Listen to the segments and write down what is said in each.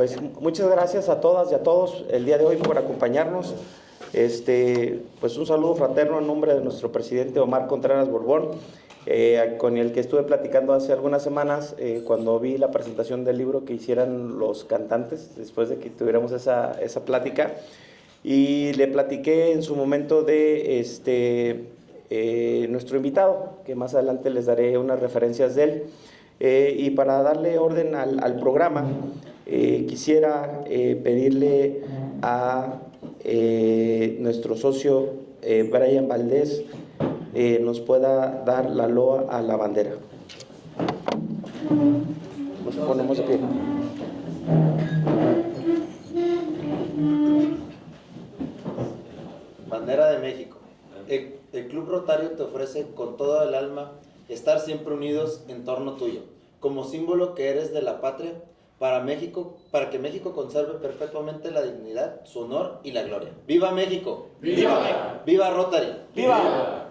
Pues muchas gracias a todas y a todos el día de hoy por acompañarnos. Pues un saludo fraterno en nombre de nuestro presidente Omar Contreras Borbón, con el que estuve platicando hace algunas semanas cuando vi la presentación del libro que hicieran los cantantes, después de que tuviéramos esa plática. Y le platiqué en su momento de nuestro invitado, que más adelante les daré unas referencias de él. Y para darle orden al programa, quisiera pedirle a nuestro socio Brian Valdés nos pueda dar la loa a la bandera. Nos ponemos de pie. Bandera de México. El Club Rotario te ofrece con toda el alma estar siempre unidos en torno tuyo, como símbolo que eres de la patria, para que México conserve perpetuamente la dignidad, su honor y la gloria. ¡Viva México! ¡Viva México! ¡Viva Rotary! ¡Viva!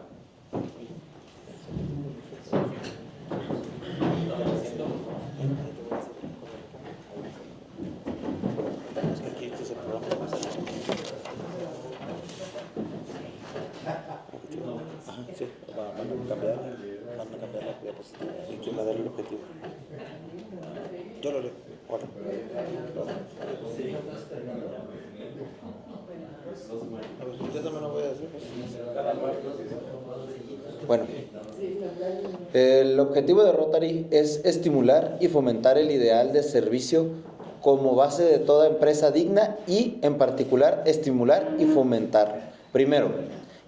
Van a cambiar la diapositiva. ¿Y quién va a dar el objetivo? Yo lo leo. Bueno. A ver, yo también lo voy a decir. Bueno, el objetivo de Rotary es estimular y fomentar el ideal de servicio como base de toda empresa digna y, en particular, estimular y fomentar, primero,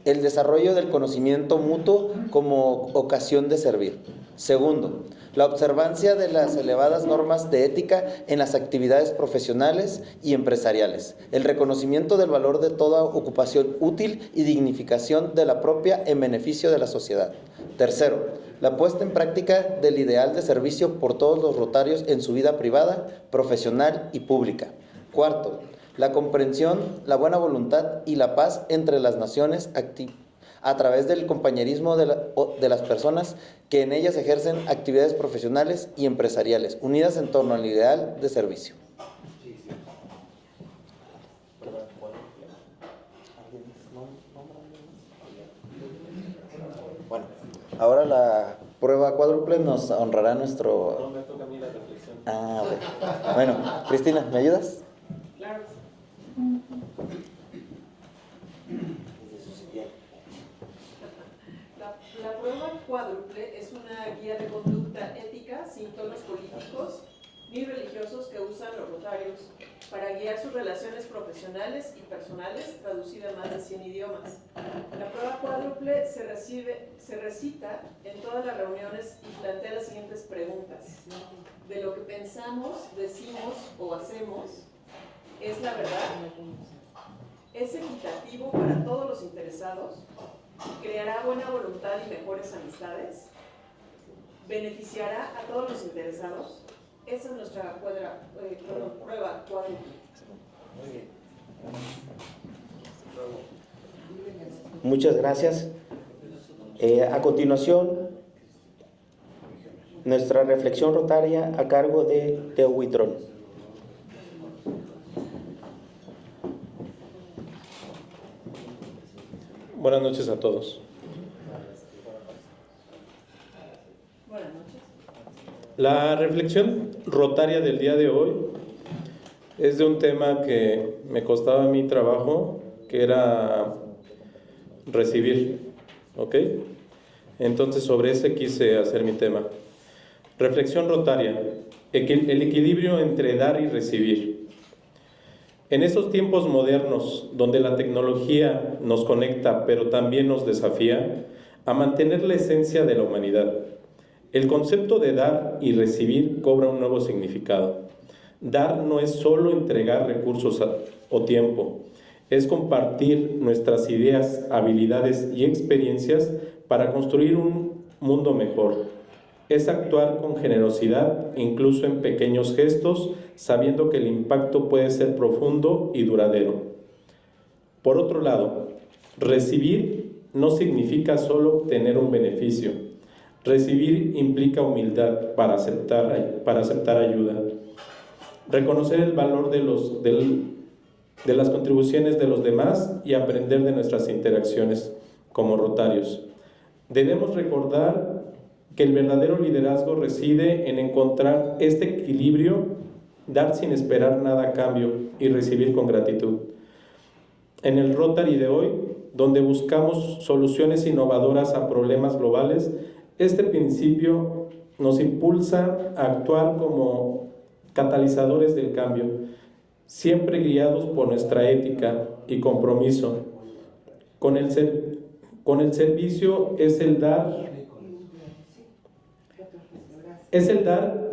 el desarrollo del conocimiento mutuo como ocasión de servir. Segundo, la observancia de las elevadas normas de ética en las actividades profesionales y empresariales. El reconocimiento del valor de toda ocupación útil y dignificación de la propia en beneficio de la sociedad. Tercero, la puesta en práctica del ideal de servicio por todos los rotarios en su vida privada, profesional y pública. Cuarto, la comprensión, la buena voluntad y la paz entre las naciones a través del compañerismo de las personas que en ellas ejercen actividades profesionales y empresariales, unidas en torno al ideal de servicio. Bueno, ahora la prueba cuádruple nos honrará nuestro... No, me toca a mí la reflexión. Ah, bueno. Bueno, Cristina, ¿me ayudas? Claro. La prueba cuádruple es una guía de conducta ética sin tonos políticos ni religiosos que usan los rotarios para guiar sus relaciones profesionales y personales, traducida en más de 100 idiomas. La prueba cuádruple se recita en todas las reuniones y plantea las siguientes preguntas. ¿De lo que pensamos, decimos o hacemos es la verdad? ¿Es equitativo para todos los interesados? ¿Creará buena voluntad y mejores amistades? ¿Beneficiará a todos los interesados? Esa es nuestra prueba cuádruple. Muy bien. Muchas gracias. A continuación, nuestra reflexión rotaria a cargo de Teo Huitrón. Buenas noches a todos. Buenas noches. La reflexión rotaria del día de hoy es de un tema que me costaba a mí trabajo, que era recibir, ¿ok? Entonces sobre ese quise hacer mi tema. Reflexión rotaria, el equilibrio entre dar y recibir. En estos tiempos modernos, donde la tecnología nos conecta, pero también nos desafía a mantener la esencia de la humanidad, el concepto de dar y recibir cobra un nuevo significado. Dar no es solo entregar recursos o tiempo, es compartir nuestras ideas, habilidades y experiencias para construir un mundo mejor. Es actuar con generosidad, incluso en pequeños gestos, sabiendo que el impacto puede ser profundo y duradero. Por otro lado, recibir no significa solo obtener un beneficio. Recibir implica humildad para aceptar ayuda. reconocer el valor de las contribuciones de los demás y aprender de nuestras interacciones como rotarios. Debemos recordar que el verdadero liderazgo reside en encontrar este equilibrio, dar sin esperar nada a cambio y recibir con gratitud. En el Rotary de hoy, donde buscamos soluciones innovadoras a problemas globales, este principio nos impulsa a actuar como catalizadores del cambio, siempre guiados por nuestra ética y compromiso. Con el servicio es el dar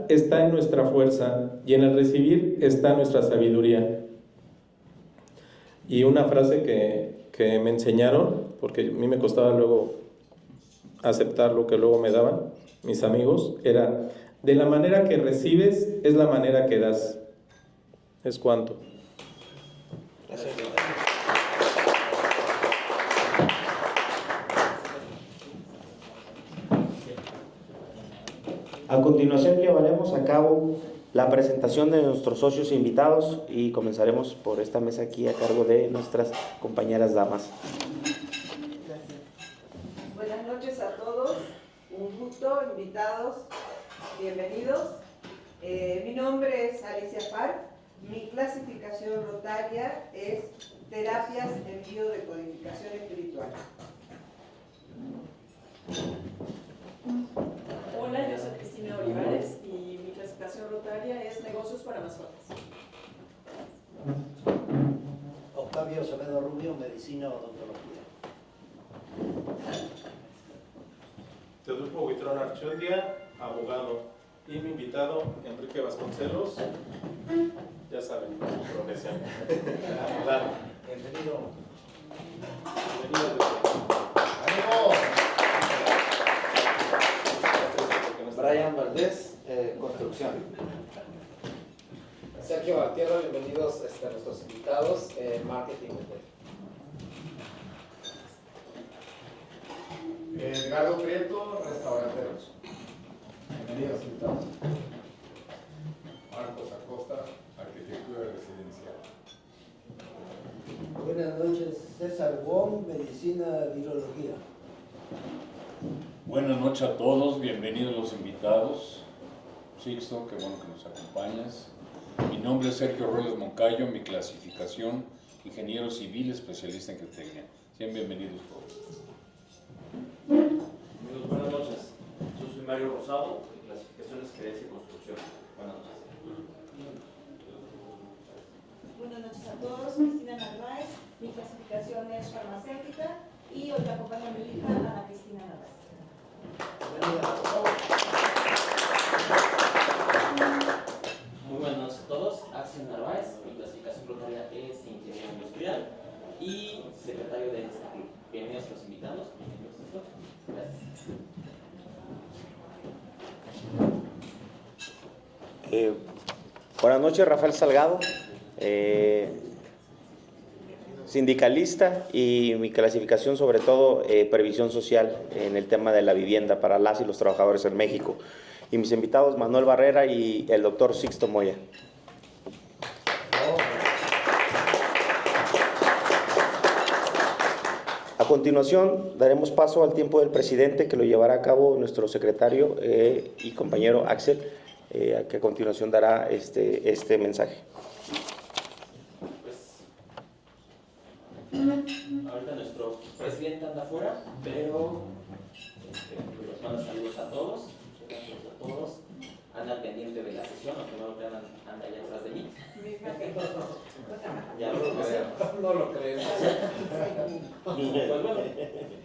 está en nuestra fuerza y en el recibir está nuestra sabiduría. Y una frase que me enseñaron, porque a mí me costaba luego aceptar lo que luego me daban mis amigos, era: de la manera que recibes es la manera que das. Es cuanto. Gracias. A continuación llevaremos a cabo la presentación de nuestros socios invitados y comenzaremos por esta mesa aquí a cargo de nuestras compañeras damas. Buenas noches a todos, un gusto, invitados, bienvenidos. Mi nombre es Alicia Park, mi clasificación rotaria es Terapias en Biodecodificación Espiritual. Hola, yo soy Cristina Olivares y mi clasificación rotaria es Negocios para Mascotas. Octavio Acevedo Rubio, Medicina o Odontología. Teodulfo Huitrón Archundia, abogado. Y mi invitado, Enrique Vasconcelos, ya saben, su profesión. Abogado. Bienvenido. Brian Valdés, Construcción. Sergio Valtierra, bienvenidos a nuestros invitados en Marketing. Edgardo Prieto, Restauranteros. Bienvenidos invitados. Marcos Acosta, Arquitectura Residencial. Buenas noches, César Wong, Medicina Virología. Buenas noches a todos, bienvenidos los invitados. Sixto, qué bueno que nos acompañas. Mi nombre es Sergio Robles Moncayo, mi clasificación, ingeniero civil especialista en geotecnia. Sean bienvenidos todos. Amigos, buenas noches. Yo soy Mario Rosado, mi clasificación es Gerencia y Construcción. Buenas noches. Buenas noches a todos, Cristina Narváez, mi clasificación es farmacéutica y hoy me acompaña mi hija Ana Cristina Narváez. Muy buenas noches a todos, Axel Narváez, mi clasificación rotaria es ingeniero industrial y secretario de este club. Bienvenidos a los invitados, bienvenidos a todos. Gracias. Buenas noches, Rafael Salgado, sindicalista, y mi clasificación sobre todo previsión social en el tema de la vivienda para las y los trabajadores en México. Y mis invitados Manuel Barrera y el doctor Sixto Moya. A continuación daremos paso al tiempo del presidente, que lo llevará a cabo nuestro secretario y compañero Axel, que a continuación dará este mensaje. Ahorita nuestro presidente anda afuera, pero los mando saludos a todos, muchas gracias a todos. Anda pendiente de la sesión, aunque no lo crean, anda allá atrás de mí. Ya lo creo. No lo creo. Pues bueno,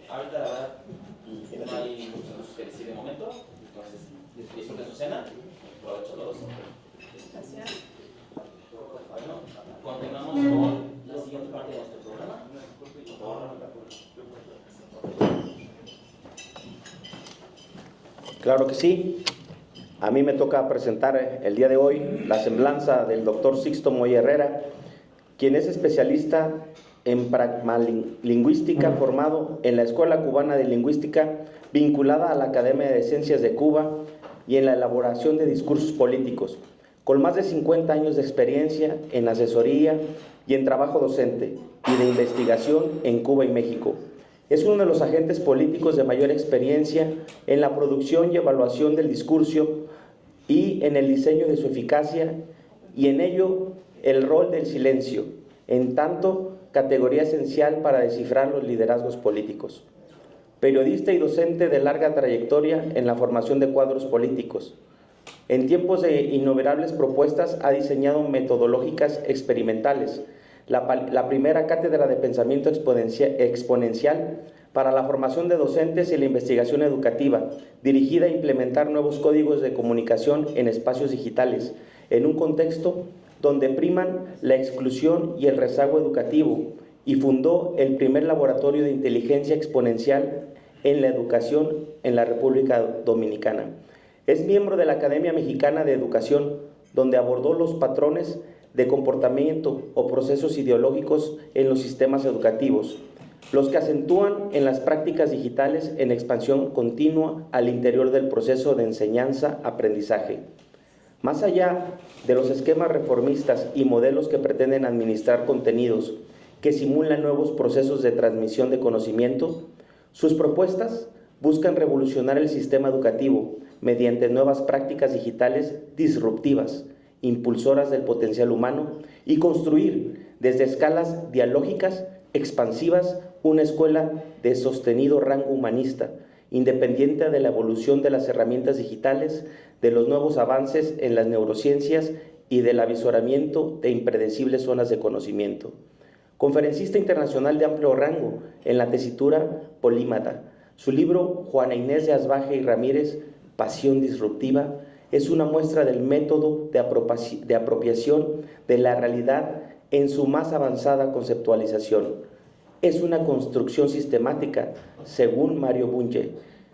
ahorita la verdad no hay muchas cosas que decir de momento, entonces disfruten su cena, aprovecho a todos. Gracias. Bueno, continuamos con la siguiente parte de nuestro programa. Claro que sí. A mí me toca presentar el día de hoy la semblanza del doctor Sixto Moya Herrera, quien es especialista en pragmalingüística, formado en la Escuela Cubana de Lingüística, vinculada a la Academia de Ciencias de Cuba, y en la elaboración de discursos políticos. con más de 50 años de experiencia en asesoría y en trabajo docente y de investigación en Cuba y México. Es uno de los agentes políticos de mayor experiencia en la producción y evaluación del discurso y en el diseño de su eficacia, y en ello el rol del silencio, en tanto categoría esencial para descifrar los liderazgos políticos. Periodista y docente de larga trayectoria en la formación de cuadros políticos. En tiempos de innumerables propuestas ha diseñado metodológicas experimentales, la primera cátedra de pensamiento exponencial para la formación de docentes y la investigación educativa, dirigida a implementar nuevos códigos de comunicación en espacios digitales, en un contexto donde priman la exclusión y el rezago educativo, y fundó el primer laboratorio de inteligencia exponencial en la educación en la República Dominicana. Es miembro de la Academia Mexicana de Educación, donde abordó los patrones de comportamiento o procesos ideológicos en los sistemas educativos, los que acentúan en las prácticas digitales en expansión continua al interior del proceso de enseñanza-aprendizaje. Más allá de los esquemas reformistas y modelos que pretenden administrar contenidos que simulan nuevos procesos de transmisión de conocimiento, sus propuestas buscan revolucionar el sistema educativo mediante nuevas prácticas digitales disruptivas, impulsoras del potencial humano, y construir desde escalas dialógicas expansivas una escuela de sostenido rango humanista, independiente de la evolución de las herramientas digitales, de los nuevos avances en las neurociencias y del avisoramiento de impredecibles zonas de conocimiento. Conferencista internacional de amplio rango en la tesitura polímata. Su libro Juana Inés de Asbaje y Ramírez, Pasión Disruptiva, es una muestra del método de apropiación de la realidad en su más avanzada conceptualización. Es una construcción sistemática, según Mario Bunge,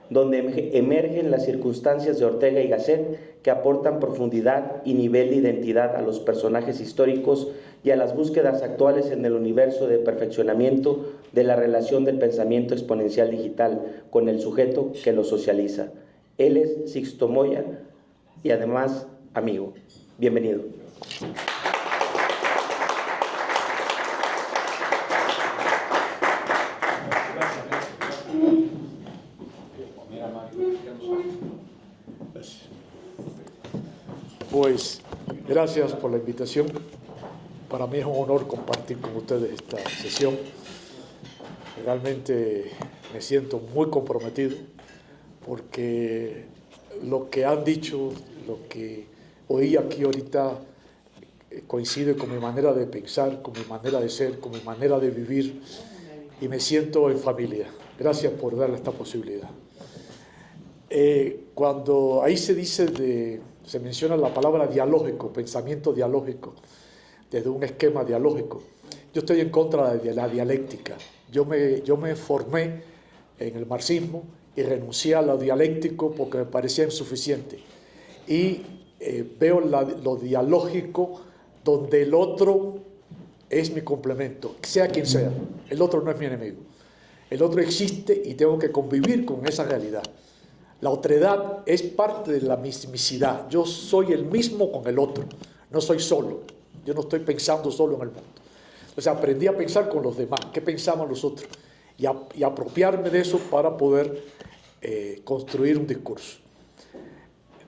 donde emergen las circunstancias de Ortega y Gasset que aportan profundidad y nivel de identidad a los personajes históricos y a las búsquedas actuales en el universo de perfeccionamiento de la relación del pensamiento exponencial digital con el sujeto que lo socializa. Él es Sixto Moya y además amigo. Bienvenido. Pues gracias por la invitación. Para mí es un honor compartir con ustedes esta sesión. Realmente me siento muy comprometido porque lo que han dicho, lo que oí aquí ahorita coincide con mi manera de pensar, con mi manera de ser, con mi manera de vivir, y me siento en familia. Gracias por darle esta posibilidad. Cuando ahí se menciona la palabra dialógico, pensamiento dialógico, desde un esquema dialógico. Yo estoy en contra de la dialéctica. Yo me formé en el marxismo y renuncié a lo dialéctico porque me parecía insuficiente. Y veo lo dialógico donde el otro es mi complemento, sea quien sea. El otro no es mi enemigo. El otro existe y tengo que convivir con esa realidad. La otredad es parte de la mismicidad. Yo soy el mismo con el otro, no soy solo. Yo no estoy pensando solo en el mundo. Entonces aprendí a pensar con los demás, qué pensaban los otros, y apropiarme de eso para poder construir un discurso.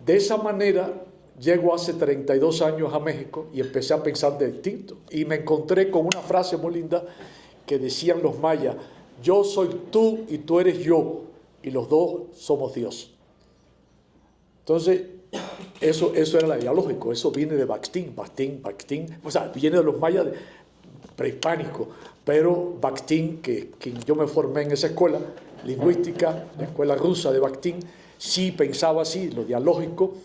De esa manera llego hace 32 años a México y empecé a pensar de distinto. Y me encontré con una frase muy linda que decían los mayas: yo soy tú y tú eres yo, y los dos somos Dios. Entonces, eso era la dialógico, eso viene de Bakhtin, o sea, viene de los mayas prehispánicos, pero Bakhtin, quien yo me formé en esa escuela lingüística, la escuela rusa de Bakhtin, sí pensaba así. Lo dialógico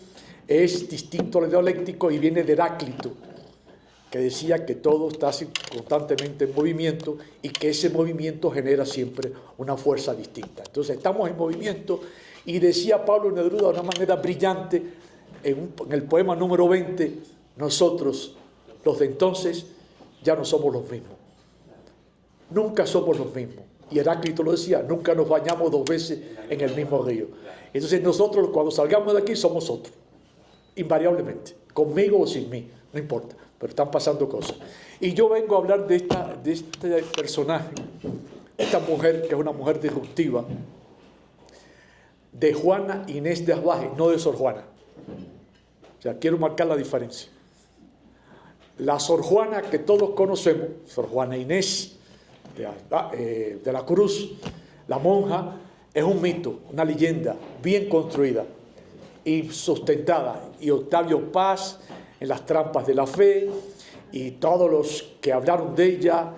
es distinto a lo dialéctico y viene de Heráclito, que decía que todo está constantemente en movimiento y que ese movimiento genera siempre una fuerza distinta. Entonces estamos en movimiento, y decía Pablo Neruda de una manera brillante en el poema número 20, nosotros, los de entonces, ya no somos los mismos. Nunca somos los mismos. Y Heráclito lo decía, nunca nos bañamos 2 veces en el mismo río. Entonces nosotros, cuando salgamos de aquí, somos otros, invariablemente, conmigo o sin mí, no importa, pero están pasando cosas. Y yo vengo a hablar de este personaje, esta mujer que es una mujer disruptiva, de Juana Inés de Asbaje, no de Sor Juana. O sea, quiero marcar la diferencia. La Sor Juana que todos conocemos, Sor Juana Inés de la Cruz, la monja, es un mito, una leyenda bien construida y sustentada. Y Octavio Paz, en Las trampas de la fe, y todos los que hablaron de ella,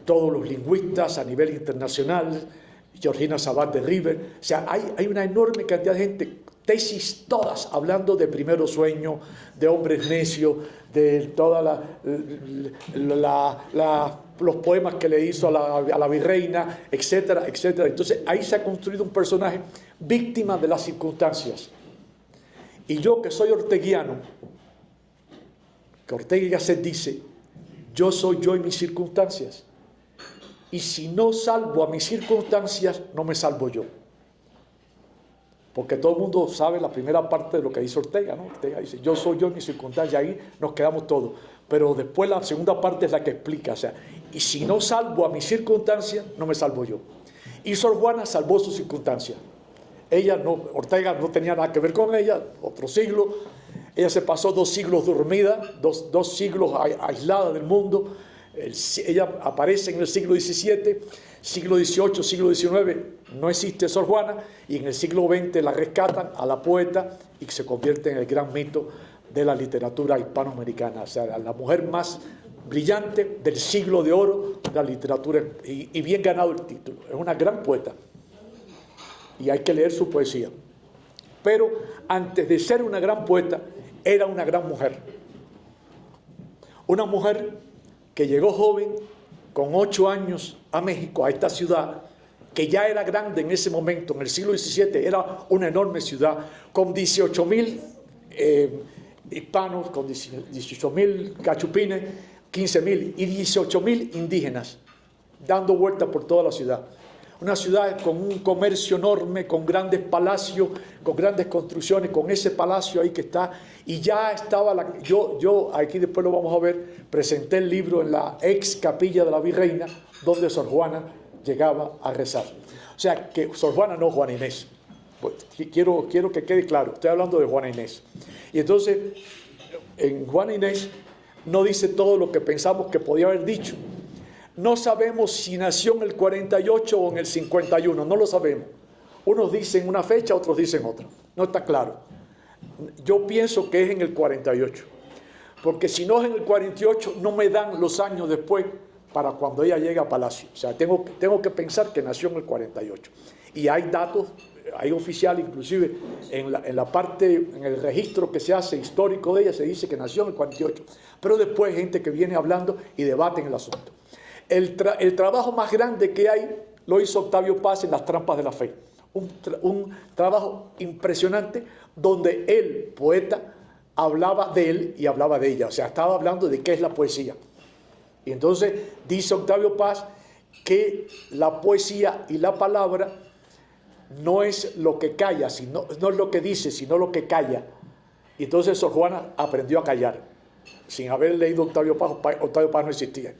todos los lingüistas a nivel internacional, Georgina Sabat de River, o sea, hay una enorme cantidad de gente, tesis todas hablando de Primero Sueño, de Hombres Necios, de toda los poemas que le hizo a la virreina, etcétera, etcétera. Entonces ahí se ha construido un personaje víctima de las circunstancias. Y yo, que soy orteguiano, que Ortega y Gasset dice, yo soy yo y mis circunstancias. Y si no salvo a mis circunstancias, no me salvo yo. Porque todo el mundo sabe la primera parte de lo que dice Ortega, ¿no? Ortega dice, yo soy yo y mis circunstancias, ahí nos quedamos todos. Pero después la segunda parte es la que explica, o sea, y si no salvo a mis circunstancias, no me salvo yo. Y Sor Juana salvó sus circunstancias. Ella no, Ortega no tenía nada que ver con ella, otro siglo. Ella se pasó 2 siglos dormida, dos siglos aislada del mundo. Ella aparece en el siglo XVII, siglo XVIII, siglo XIX, no existe Sor Juana, y en el siglo XX la rescatan a la poeta y se convierte en el gran mito de la literatura hispanoamericana, o sea, la mujer más brillante del siglo de oro de la literatura, y bien ganado el título. Es una gran poeta y hay que leer su poesía. Pero antes de ser una gran poeta, era una gran mujer. Una mujer que llegó joven, con 8 años, a México, a esta ciudad, que ya era grande en ese momento, en el siglo XVII, era una enorme ciudad, con 18,000 hispanos, con 18,000 cachupines, 15,000 y 18,000 indígenas, dando vueltas por toda la ciudad. Una ciudad con un comercio enorme, con grandes palacios, con grandes construcciones, con ese palacio ahí que está. Y ya estaba, yo aquí después lo vamos a ver, presenté el libro en la ex capilla de la Virreina, donde Sor Juana llegaba a rezar. O sea, que Sor Juana no Juana Inés. Pues, quiero que quede claro, estoy hablando de Juana Inés. Y entonces, en Juana Inés no dice todo lo que pensamos que podía haber dicho. No sabemos si nació en el 48 o en el 51, no lo sabemos. Unos dicen una fecha, otros dicen otra. No está claro. Yo pienso que es en el 48, porque si no es en el 48, no me dan los años después para cuando ella llega a Palacio. O sea, tengo que pensar que nació en el 48. Y hay datos, hay oficial, inclusive en la parte, en el registro que se hace histórico de ella, se dice que nació en el 48. Pero después hay gente que viene hablando y debaten el asunto. El trabajo más grande que hay lo hizo Octavio Paz en Las trampas de la fe. Un trabajo impresionante donde el poeta hablaba de él y hablaba de ella. O sea, estaba hablando de qué es la poesía. Y entonces dice Octavio Paz que la poesía y la palabra no es lo que calla, no es lo que dice, sino lo que calla. Y entonces Sor Juana aprendió a callar. Sin haber leído Octavio Paz no existía.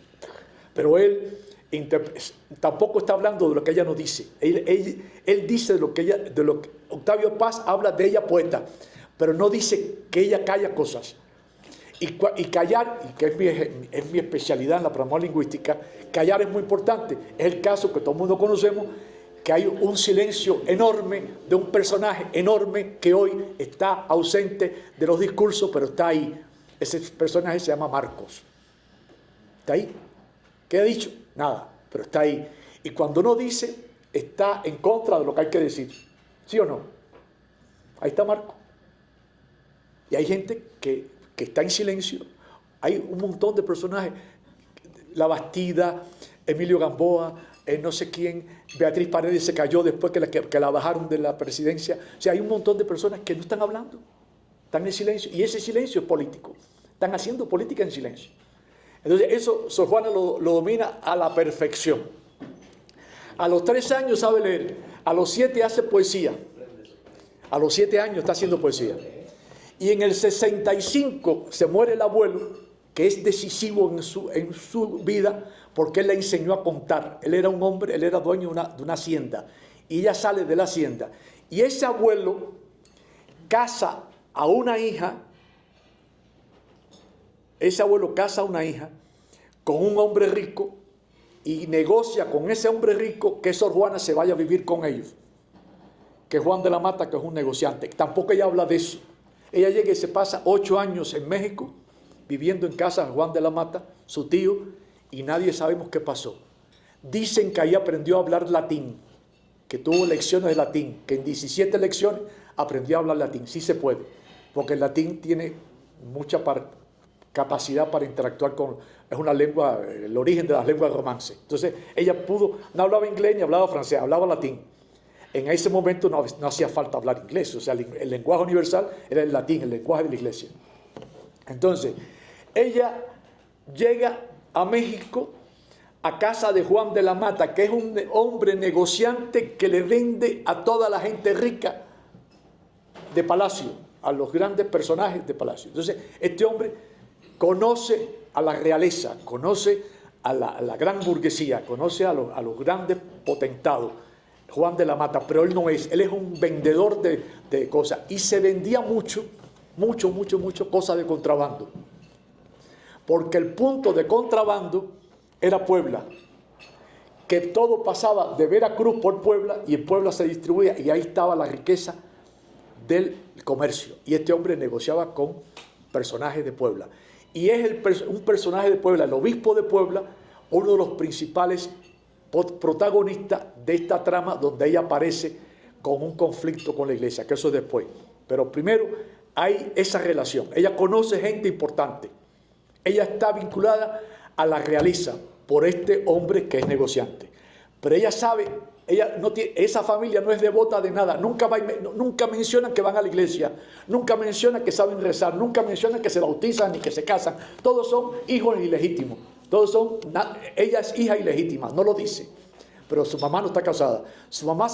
Pero él tampoco está hablando de lo que ella no dice. Él dice de lo que Octavio Paz habla de ella poeta, pero no dice que ella calla cosas. Y callar, y que es mi especialidad en la programación lingüística, callar es muy importante. Es el caso que todo el mundo conocemos, que hay un silencio enorme de un personaje enorme que hoy está ausente de los discursos, pero está ahí. Ese personaje se llama Marcos. Está ahí. ¿Qué ha dicho? Nada, pero está ahí. Y cuando no dice, está en contra de lo que hay que decir. ¿Sí o no? Ahí está Marco. Y hay gente que está en silencio. Hay un montón de personajes. La Bastida, Emilio Gamboa, no sé quién, Beatriz Paredes se cayó después que la bajaron de la presidencia. O sea, hay un montón de personas que no están hablando. Están en silencio. Y ese silencio es político. Están haciendo política en silencio. Entonces eso Sor Juana lo domina a la perfección. A los 3 años sabe leer, a los 7 hace poesía, a los 7 años está haciendo poesía. Y en el 65 se muere el abuelo, que es decisivo en su vida, porque él le enseñó a contar. Él era un hombre, él era dueño de una hacienda, y ella sale de la hacienda. Y ese abuelo casa a una hija, con un hombre rico, y negocia con ese hombre rico que Sor Juana se vaya a vivir con ellos. Que Juan de la Mata, que es un negociante. Tampoco ella habla de eso. Ella llega y se pasa 8 años en México, viviendo en casa de Juan de la Mata, su tío, y nadie sabemos qué pasó. Dicen que ahí aprendió a hablar latín, que tuvo lecciones de latín, que en 17 lecciones aprendió a hablar latín. Sí se puede, porque el latín tiene mucha capacidad para interactuar con... Es una lengua, el origen de las lenguas romance. Entonces, ella no hablaba inglés ni hablaba francés, hablaba latín. En ese momento no hacía falta hablar inglés, o sea, el lenguaje universal era el latín, el lenguaje de la iglesia. Entonces, ella llega a México, a casa de Juan de la Mata, que es un hombre negociante que le vende a toda la gente rica de palacio, a los grandes personajes de palacio. Entonces, este hombre conoce a la realeza, conoce a la gran burguesía, conoce a los grandes potentados, Juan de la Mata, pero él no es, él es un vendedor de cosas, y se vendía mucho cosas de contrabando, porque el punto de contrabando era Puebla, que todo pasaba de Veracruz por Puebla, y en Puebla se distribuía, y ahí estaba la riqueza del comercio, y este hombre negociaba con personajes de Puebla, y es un personaje de Puebla, el obispo de Puebla, uno de los principales protagonistas de esta trama, donde ella aparece con un conflicto con la iglesia, que eso es después. Pero primero hay esa relación. Ella conoce gente importante. Ella está vinculada a la realeza por este hombre que es negociante. Pero ella sabe, esa familia no es devota de nada. Nunca mencionan que van a la iglesia. Nunca mencionan que saben rezar. Nunca mencionan que se bautizan ni que se casan. Todos son hijos ilegítimos. Ella es hija ilegítima, no lo dice, pero su mamá no está casada. Su mamá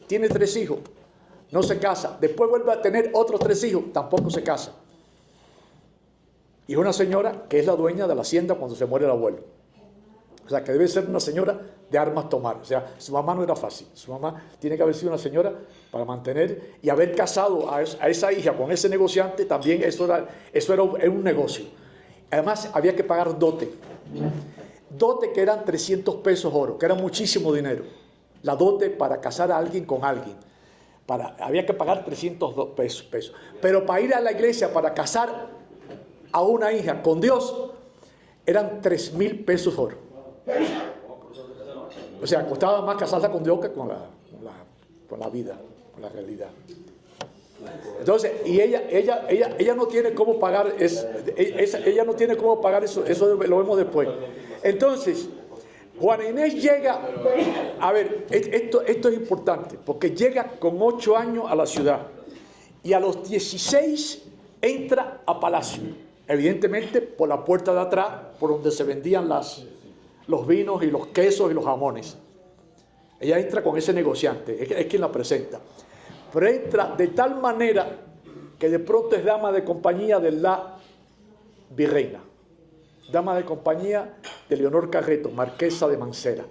tiene 3 hijos, no se casa. Después vuelve a tener otros 3 hijos, tampoco se casa. Y es una señora que es la dueña de la hacienda cuando se muere el abuelo. O sea, que debe ser una señora de armas tomar. O sea, su mamá no era fácil. Su mamá tiene que haber sido una señora para mantener y haber casado a esa hija con ese negociante. También eso era un negocio. Además, había que pagar dote. Dote que eran 300 pesos oro, que era muchísimo dinero. La dote para casar a alguien con alguien. Había que pagar 300 pesos. Pero para ir a la iglesia, para casar a una hija con Dios, eran 3,000 pesos oro. O sea, costaba más casarla con Dios que con la vida, con la realidad. Entonces, y ella no tiene cómo pagar ella no tiene cómo pagar eso lo vemos después. Entonces, Juana Inés llega, a ver, esto es importante, porque llega con 8 años a la ciudad, y a los 16 entra a Palacio, evidentemente por la puerta de atrás, por donde se vendían los vinos y los quesos y los jamones. Ella entra con ese negociante, es quien la presenta. Pero entra de tal manera que de pronto es dama de compañía de la virreina, dama de compañía de Leonor Carreto, marquesa de Mancera.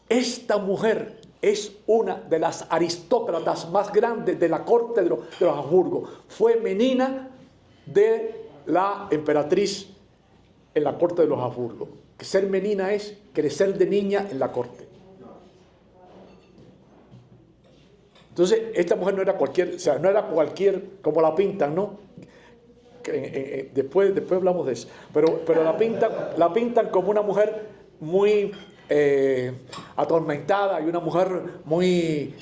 Esta mujer es una de las aristócratas más grandes de la corte de los Habsburgo. Fue menina de la emperatriz en la corte de los Habsburgo. Que ser menina es crecer de niña en la corte. Entonces, esta mujer no era cualquier, como la pintan, ¿no? Después hablamos de eso. Pero la pintan como una mujer muy atormentada y una mujer muy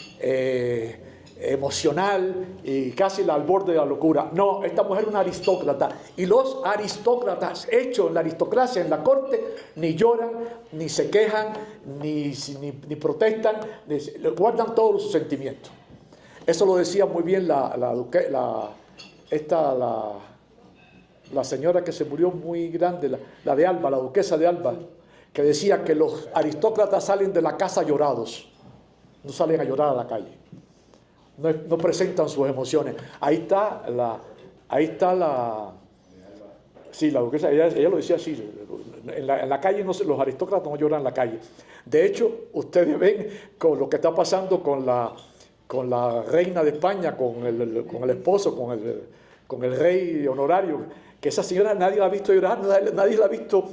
emocional y casi al borde de la locura. No, esta mujer es una aristócrata. Y los aristócratas hechos en la aristocracia, en la corte, ni lloran, ni se quejan, ni protestan, guardan todos sus sentimientos. Eso lo decía muy bien la señora que se murió muy grande, la de Alba, la duquesa de Alba, que decía que los aristócratas salen de la casa llorados, no salen a llorar a la calle, no presentan sus emociones. Ahí está Ahí está la... Sí, la duquesa, ella lo decía así, en la calle no, los aristócratas no lloran en la calle. De hecho, ustedes ven con lo que está pasando con la reina de España, con el esposo, con el rey honorario, que esa señora nadie la ha visto llorar, nadie la ha visto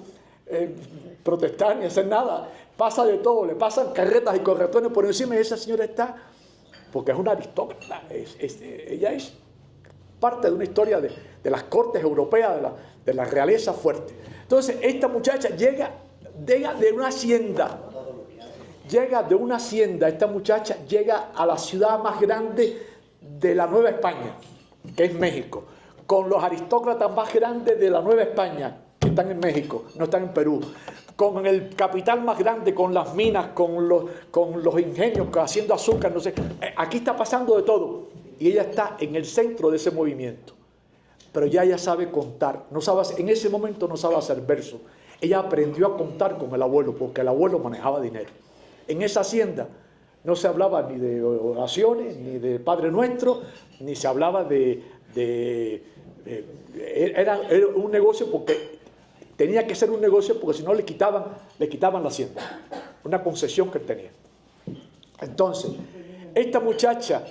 protestar ni hacer nada. Pasa de todo, le pasan carretas y corretones por encima y esa señora está, porque es una aristócrata, ella es parte de una historia de las cortes europeas, de la realeza fuerte. Entonces, esta muchacha llega de una hacienda, esta muchacha llega a la ciudad más grande de la Nueva España, que es México, con los aristócratas más grandes de la Nueva España, que están en México, no están en Perú, con el capital más grande, con las minas, con los ingenios, haciendo azúcar, no sé. Aquí está pasando de todo. Y ella está en el centro de ese movimiento. Pero ya ella sabe contar. En ese momento no sabe hacer verso. Ella aprendió a contar con el abuelo, porque el abuelo manejaba dinero. En esa hacienda no se hablaba ni de oraciones, ni de Padre Nuestro, ni se hablaba era un negocio porque tenía que ser un negocio, porque si no le quitaban la hacienda. Una concesión que él tenía. Entonces, esta muchacha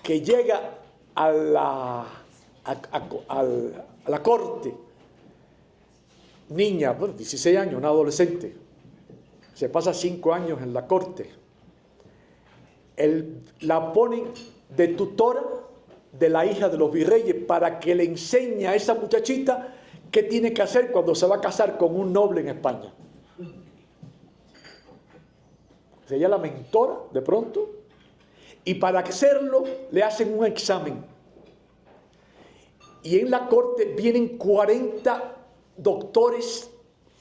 que llega a la corte, niña, 16 años, una adolescente, se pasa 5 años en la corte, la ponen de tutora de la hija de los virreyes para que le enseñe a esa muchachita qué tiene que hacer cuando se va a casar con un noble en España. O sea, ella la mentora de pronto, y para hacerlo le hacen un examen. Y en la corte vienen 40 doctores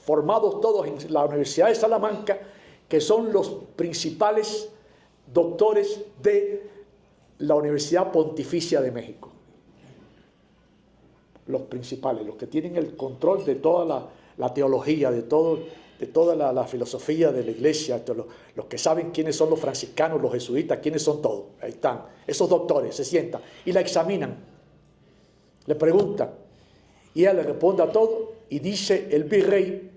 formados todos en la Universidad de Salamanca, que son los principales doctores de la Universidad Pontificia de México. Los principales, los que tienen el control de toda la teología, de toda la filosofía de la iglesia, los que saben quiénes son los franciscanos, los jesuitas, quiénes son todos. Ahí están, esos doctores se sientan y la examinan, le preguntan y ella le responde a todo y dice el virrey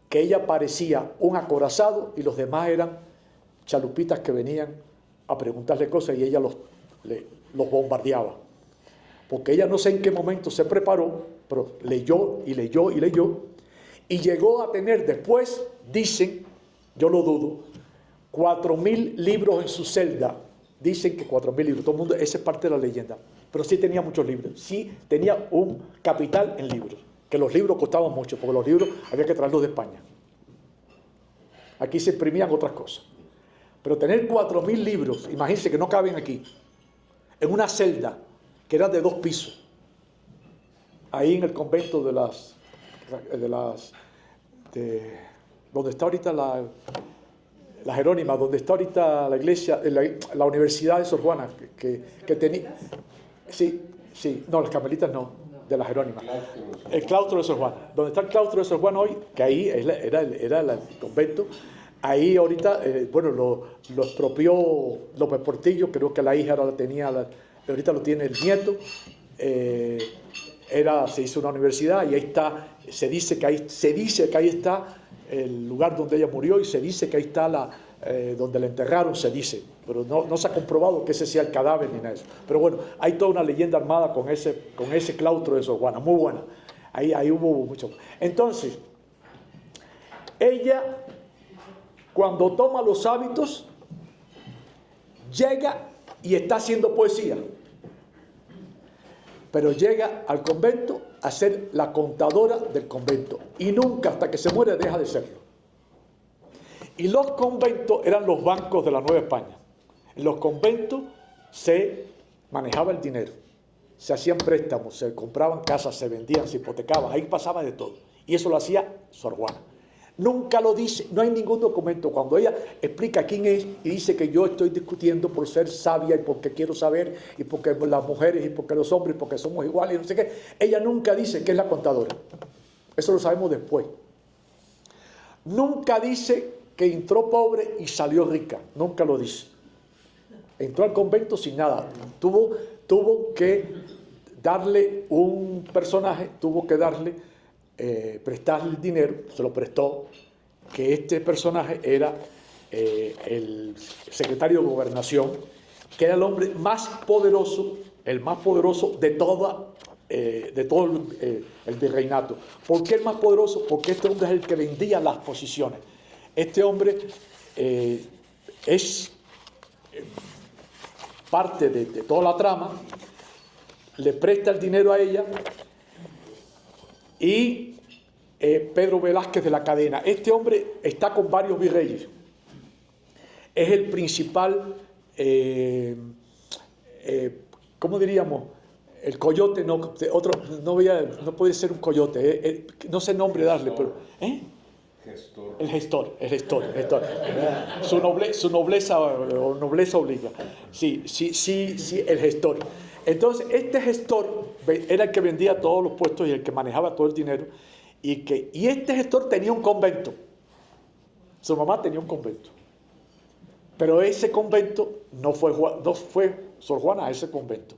que ella parecía un acorazado y los demás eran chalupitas que venían a preguntarle cosas y ella los bombardeaba. Porque ella no sé en qué momento se preparó, pero leyó y leyó y leyó, y llegó a tener después, dicen, yo lo dudo, 4.000 libros en su celda. Dicen que 4.000 libros, todo el mundo, esa es parte de la leyenda. Pero sí tenía muchos libros, sí tenía un capital en libros, que los libros costaban mucho, porque los libros había que traerlos de España. Aquí se imprimían otras cosas. Pero tener 4.000 libros, imagínense que no caben aquí, en una celda que era de 2 pisos, ahí en el convento donde está ahorita la Jerónima, donde está ahorita la iglesia, la Universidad de Sor Juana, que tenía, sí, no, las Carmelitas no, de la Jerónima, el claustro de Sor Juana, donde está el claustro de Sor Juana hoy, que ahí era el convento. Ahí ahorita, lo expropió López Portillo, creo que la hija ahora ahorita lo tiene el nieto. Se hizo una universidad y ahí está, se dice que ahí está el lugar donde ella murió y se dice que ahí está donde la enterraron, se dice, pero no se ha comprobado que ese sea el cadáver ni nada de eso. Pero bueno, hay toda una leyenda armada con ese claustro de Sor Juana, muy buena. Ahí hubo mucho. Entonces, ella, cuando toma los hábitos, llega y está haciendo poesía. Pero llega al convento a ser la contadora del convento. Y nunca, hasta que se muere, deja de serlo. Y los conventos eran los bancos de la Nueva España. En los conventos se manejaba el dinero. Se hacían préstamos, se compraban casas, se vendían, se hipotecaban. Ahí pasaba de todo. Y eso lo hacía Sor Juana. Nunca lo dice, no hay ningún documento. Cuando ella explica quién es y dice que yo estoy discutiendo por ser sabia y porque quiero saber y porque las mujeres y porque los hombres y porque somos iguales y no sé qué, ella nunca dice que es la contadora. Eso lo sabemos después. Nunca dice que entró pobre y salió rica. Nunca lo dice. Entró al convento sin nada. Tuvo que darle un personaje, tuvo que darle, prestarle el dinero, se lo prestó, que este personaje era el secretario de Gobernación, que era el hombre más poderoso, el más poderoso de todo el virreinato. ¿Por qué el más poderoso? Porque este hombre es el que vendía las posiciones. Este hombre es parte de toda la trama, le presta el dinero a ella y Pedro Velázquez de la Cadena. Este hombre está con varios virreyes. Es el principal, ¿cómo diríamos? El coyote, no puede ser un coyote, no sé el nombre darle, pero... Gestor. El gestor. Su nobleza o nobleza obliga. Sí, el gestor. Entonces, este gestor era el que vendía todos los puestos y el que manejaba todo el dinero. Y este gestor tenía un convento. Su mamá tenía un convento. Pero ese convento no fue Sor Juana a ese convento.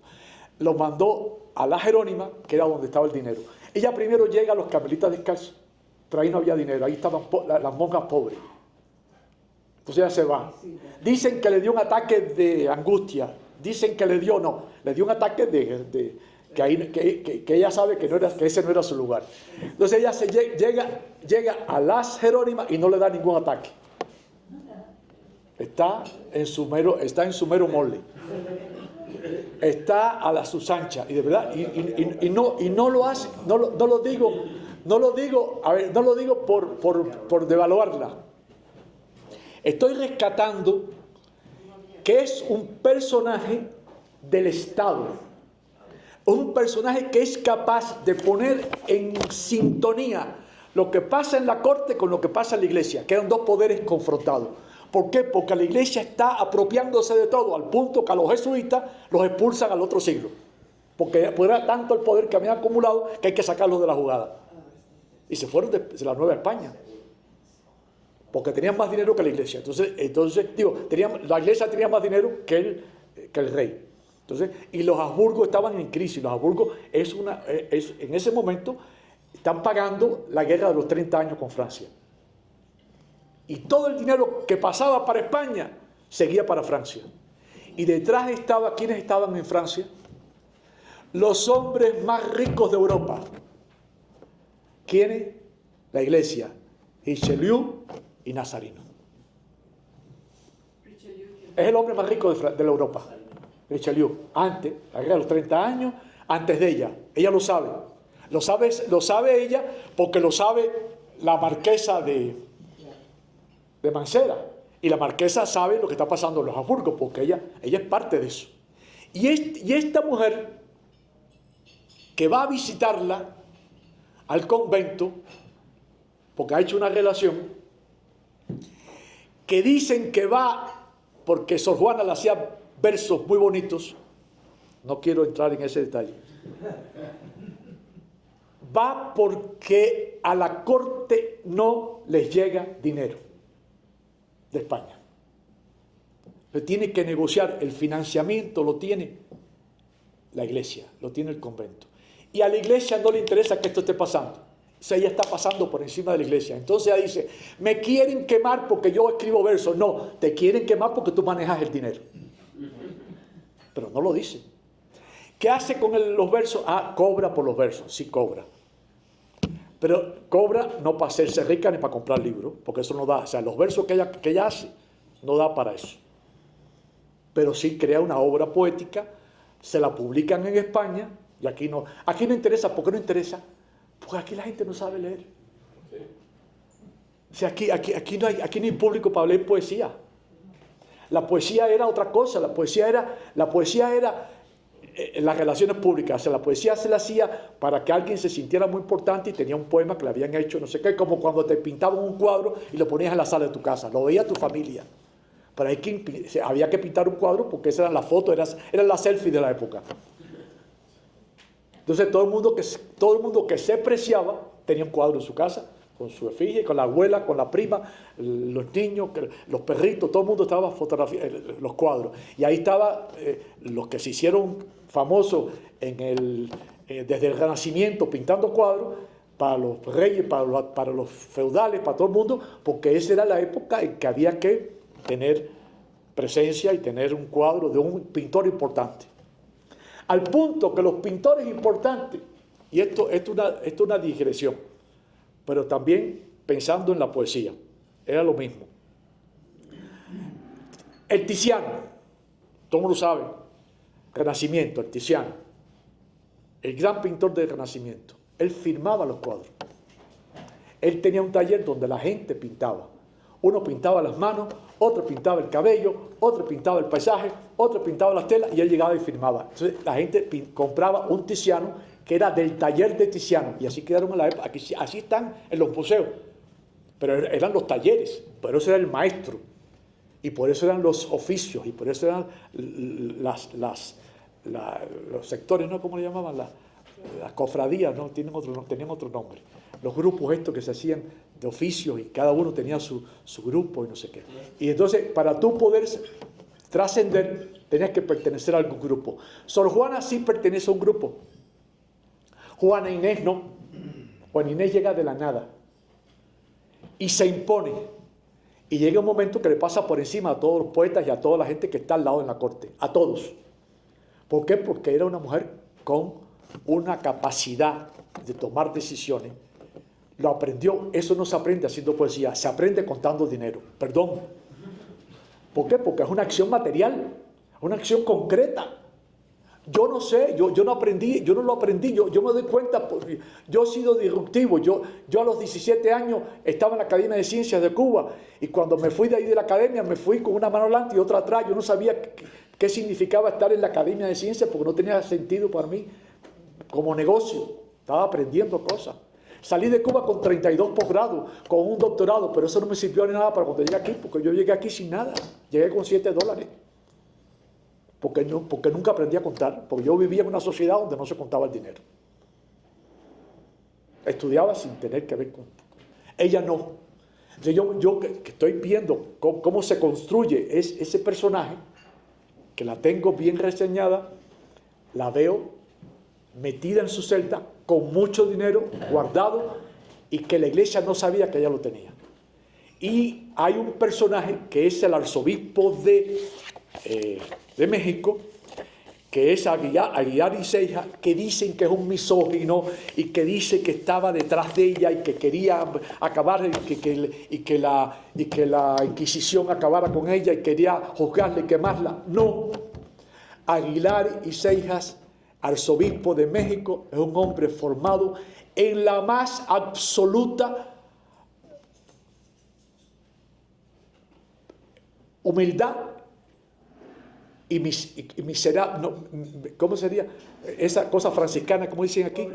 Lo mandó a la Jerónima, que era donde estaba el dinero. Ella primero llega a los carmelitas descalzos, pero ahí no había dinero, ahí estaban las monjas pobres. Entonces ella se va. Dicen que le dio un ataque de angustia, dicen que le dio un ataque que ella sabe que ese no era su lugar. Entonces ella llega a las Jerónimas y no le da ningún ataque. Está en su mero mole. Está a la Susancha, y de verdad, y no lo hace, no lo digo por devaluarla. Estoy rescatando que es un personaje del Estado, un personaje que es capaz de poner en sintonía lo que pasa en la corte con lo que pasa en la iglesia, que eran dos poderes confrontados. ¿Por qué? Porque la iglesia está apropiándose de todo, al punto que a los jesuitas los expulsan al otro siglo. Porque era tanto el poder que habían acumulado que hay que sacarlos de la jugada. Y se fueron de la Nueva España. Porque tenían más dinero que la iglesia. Entonces la iglesia tenía más dinero que el rey. Y los Habsburgo estaban en crisis. Los Habsburgo en ese momento están pagando la guerra de los 30 años con Francia. Y todo el dinero que pasaba para España seguía para Francia. Y detrás ¿quiénes estaban en Francia? Los hombres más ricos de Europa. ¿Quiénes? La iglesia. Richelieu y Nazarino. Es el hombre más rico de la Europa. Richelieu. Antes, la guerra de los 30 años, antes de ella. Ella lo sabe. Lo sabe ella porque lo sabe la marquesa de Mancera, y la marquesa sabe lo que está pasando en los Habsburgo, porque ella es parte de eso. Y esta mujer que va a visitarla al convento, porque ha hecho una relación, que dicen que va porque Sor Juana le hacía versos muy bonitos, no quiero entrar en ese detalle, va porque a la corte no les llega dinero de España. Le tiene que negociar el financiamiento, lo tiene la iglesia, lo tiene el convento. Y a la iglesia no le interesa que esto esté pasando. O sea, ella está pasando por encima de la iglesia. Entonces ella dice, me quieren quemar porque yo escribo versos. No, te quieren quemar porque tú manejas el dinero. Pero no lo dice. ¿Qué hace con los versos? Cobra por los versos. Sí, cobra. Pero cobra no para hacerse rica ni para comprar libros, porque eso no da. O sea, los versos que ella hace no da para eso. Pero sí crea una obra poética, se la publican en España, y aquí no interesa. ¿Por qué no interesa? Porque aquí la gente no sabe leer. O sea, aquí no hay público para leer poesía. La poesía era otra cosa, la poesía era las relaciones públicas. O sea, la poesía se la hacía para que alguien se sintiera muy importante y tenía un poema que le habían hecho, no sé qué, como cuando te pintaban un cuadro y lo ponías en la sala de tu casa, lo veía tu familia. Pero había que pintar un cuadro porque esa era la foto, era la selfie de la época. Entonces todo el mundo que se preciaba tenía un cuadro en su casa, con su efigie, con la abuela, con la prima, los niños, los perritos, todo el mundo estaba fotografiando los cuadros. Y ahí estaban los que se hicieron famoso desde el Renacimiento pintando cuadros para los reyes, para los feudales, para todo el mundo, porque esa era la época en que había que tener presencia y tener un cuadro de un pintor importante. Al punto que los pintores importantes, y esto es una digresión, pero también pensando en la poesía, era lo mismo. El Tiziano, todo el mundo sabe, Renacimiento, el Tiziano, el gran pintor del Renacimiento, él firmaba los cuadros. Él tenía un taller donde la gente pintaba. Uno pintaba las manos, otro pintaba el cabello, otro pintaba el paisaje, otro pintaba las telas y él llegaba y firmaba. Entonces la gente compraba un Tiziano que era del taller de Tiziano y así quedaron en la época. Así están en los museos. Pero eran los talleres, por eso era el maestro y por eso eran los oficios y por eso eran los sectores, ¿no? ¿Cómo le llamaban? Las cofradías, ¿no? Tenían otro nombre. Los grupos estos que se hacían de oficios y cada uno tenía su grupo y no sé qué. Y entonces, para tú poder trascender, tenías que pertenecer a algún grupo. Sor Juana sí pertenece a un grupo. Juana Inés no. Juana Inés llega de la nada y se impone. Y llega un momento que le pasa por encima a todos los poetas y a toda la gente que está al lado en la corte. A todos. ¿Por qué? Porque era una mujer con una capacidad de tomar decisiones. Lo aprendió. Eso no se aprende haciendo poesía, se aprende contando dinero. Perdón. ¿Por qué? Porque es una acción material, una acción concreta. Yo no sé, yo no aprendí, yo no lo aprendí, yo me doy cuenta, yo he sido disruptivo. Yo a los 17 años estaba en la Academia de Ciencias de Cuba y cuando me fui de ahí de la academia me fui con una mano adelante y otra atrás. Yo no sabía qué significaba estar en la Academia de Ciencias porque no tenía sentido para mí como negocio. Estaba aprendiendo cosas. Salí de Cuba con 32 posgrados, con un doctorado, pero eso no me sirvió de nada para cuando llegué aquí, porque yo llegué aquí sin nada. Llegué con $7. Porque nunca aprendí a contar, porque yo vivía en una sociedad donde no se contaba el dinero. Estudiaba sin tener que ver con... Ella no. Yo que estoy viendo cómo se construye ese personaje, que la tengo bien reseñada, la veo metida en su celda, con mucho dinero guardado, y que la iglesia no sabía que ella lo tenía. Y hay un personaje que es el arzobispo de México, que es Aguilar y Seijas, que dicen que es un misógino y que dice que estaba detrás de ella y que quería acabar y que la Inquisición acabara con ella y quería juzgarla y quemarla. No. Aguilar y Seijas, arzobispo de México, es un hombre formado en la más absoluta humildad y miserable, no, ¿cómo sería? Esa cosa franciscana, como dicen aquí.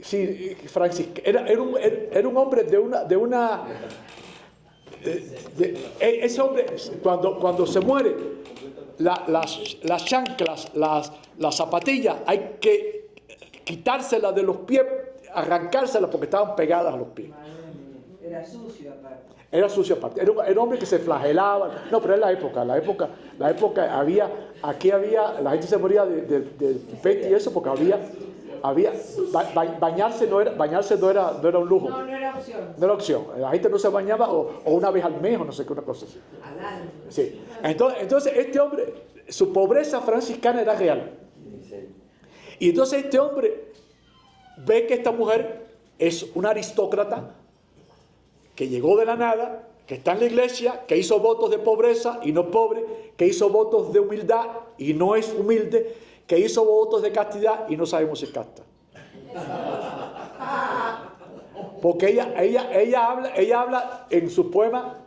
Sí, franciscano. Era un hombre ese hombre, cuando se muere, las chanclas, las zapatillas, hay que quitárselas de los pies, arrancárselas porque estaban pegadas a los pies. Era sucio aparte. Era sucio aparte. Era un hombre que se flagelaba. No, pero es la época la gente se moría de peste y eso porque bañarse no era un lujo. No era opción. No era opción. La gente no se bañaba o una vez al mes o no sé qué, una cosa así. Al año. Sí. Entonces este hombre, su pobreza franciscana era real. Y entonces este hombre ve que esta mujer es una aristócrata que llegó de la nada, que está en la iglesia, que hizo votos de pobreza y no pobre, que hizo votos de humildad y no es humilde, que hizo votos de castidad y no sabemos si es casta. Porque ella habla en su poema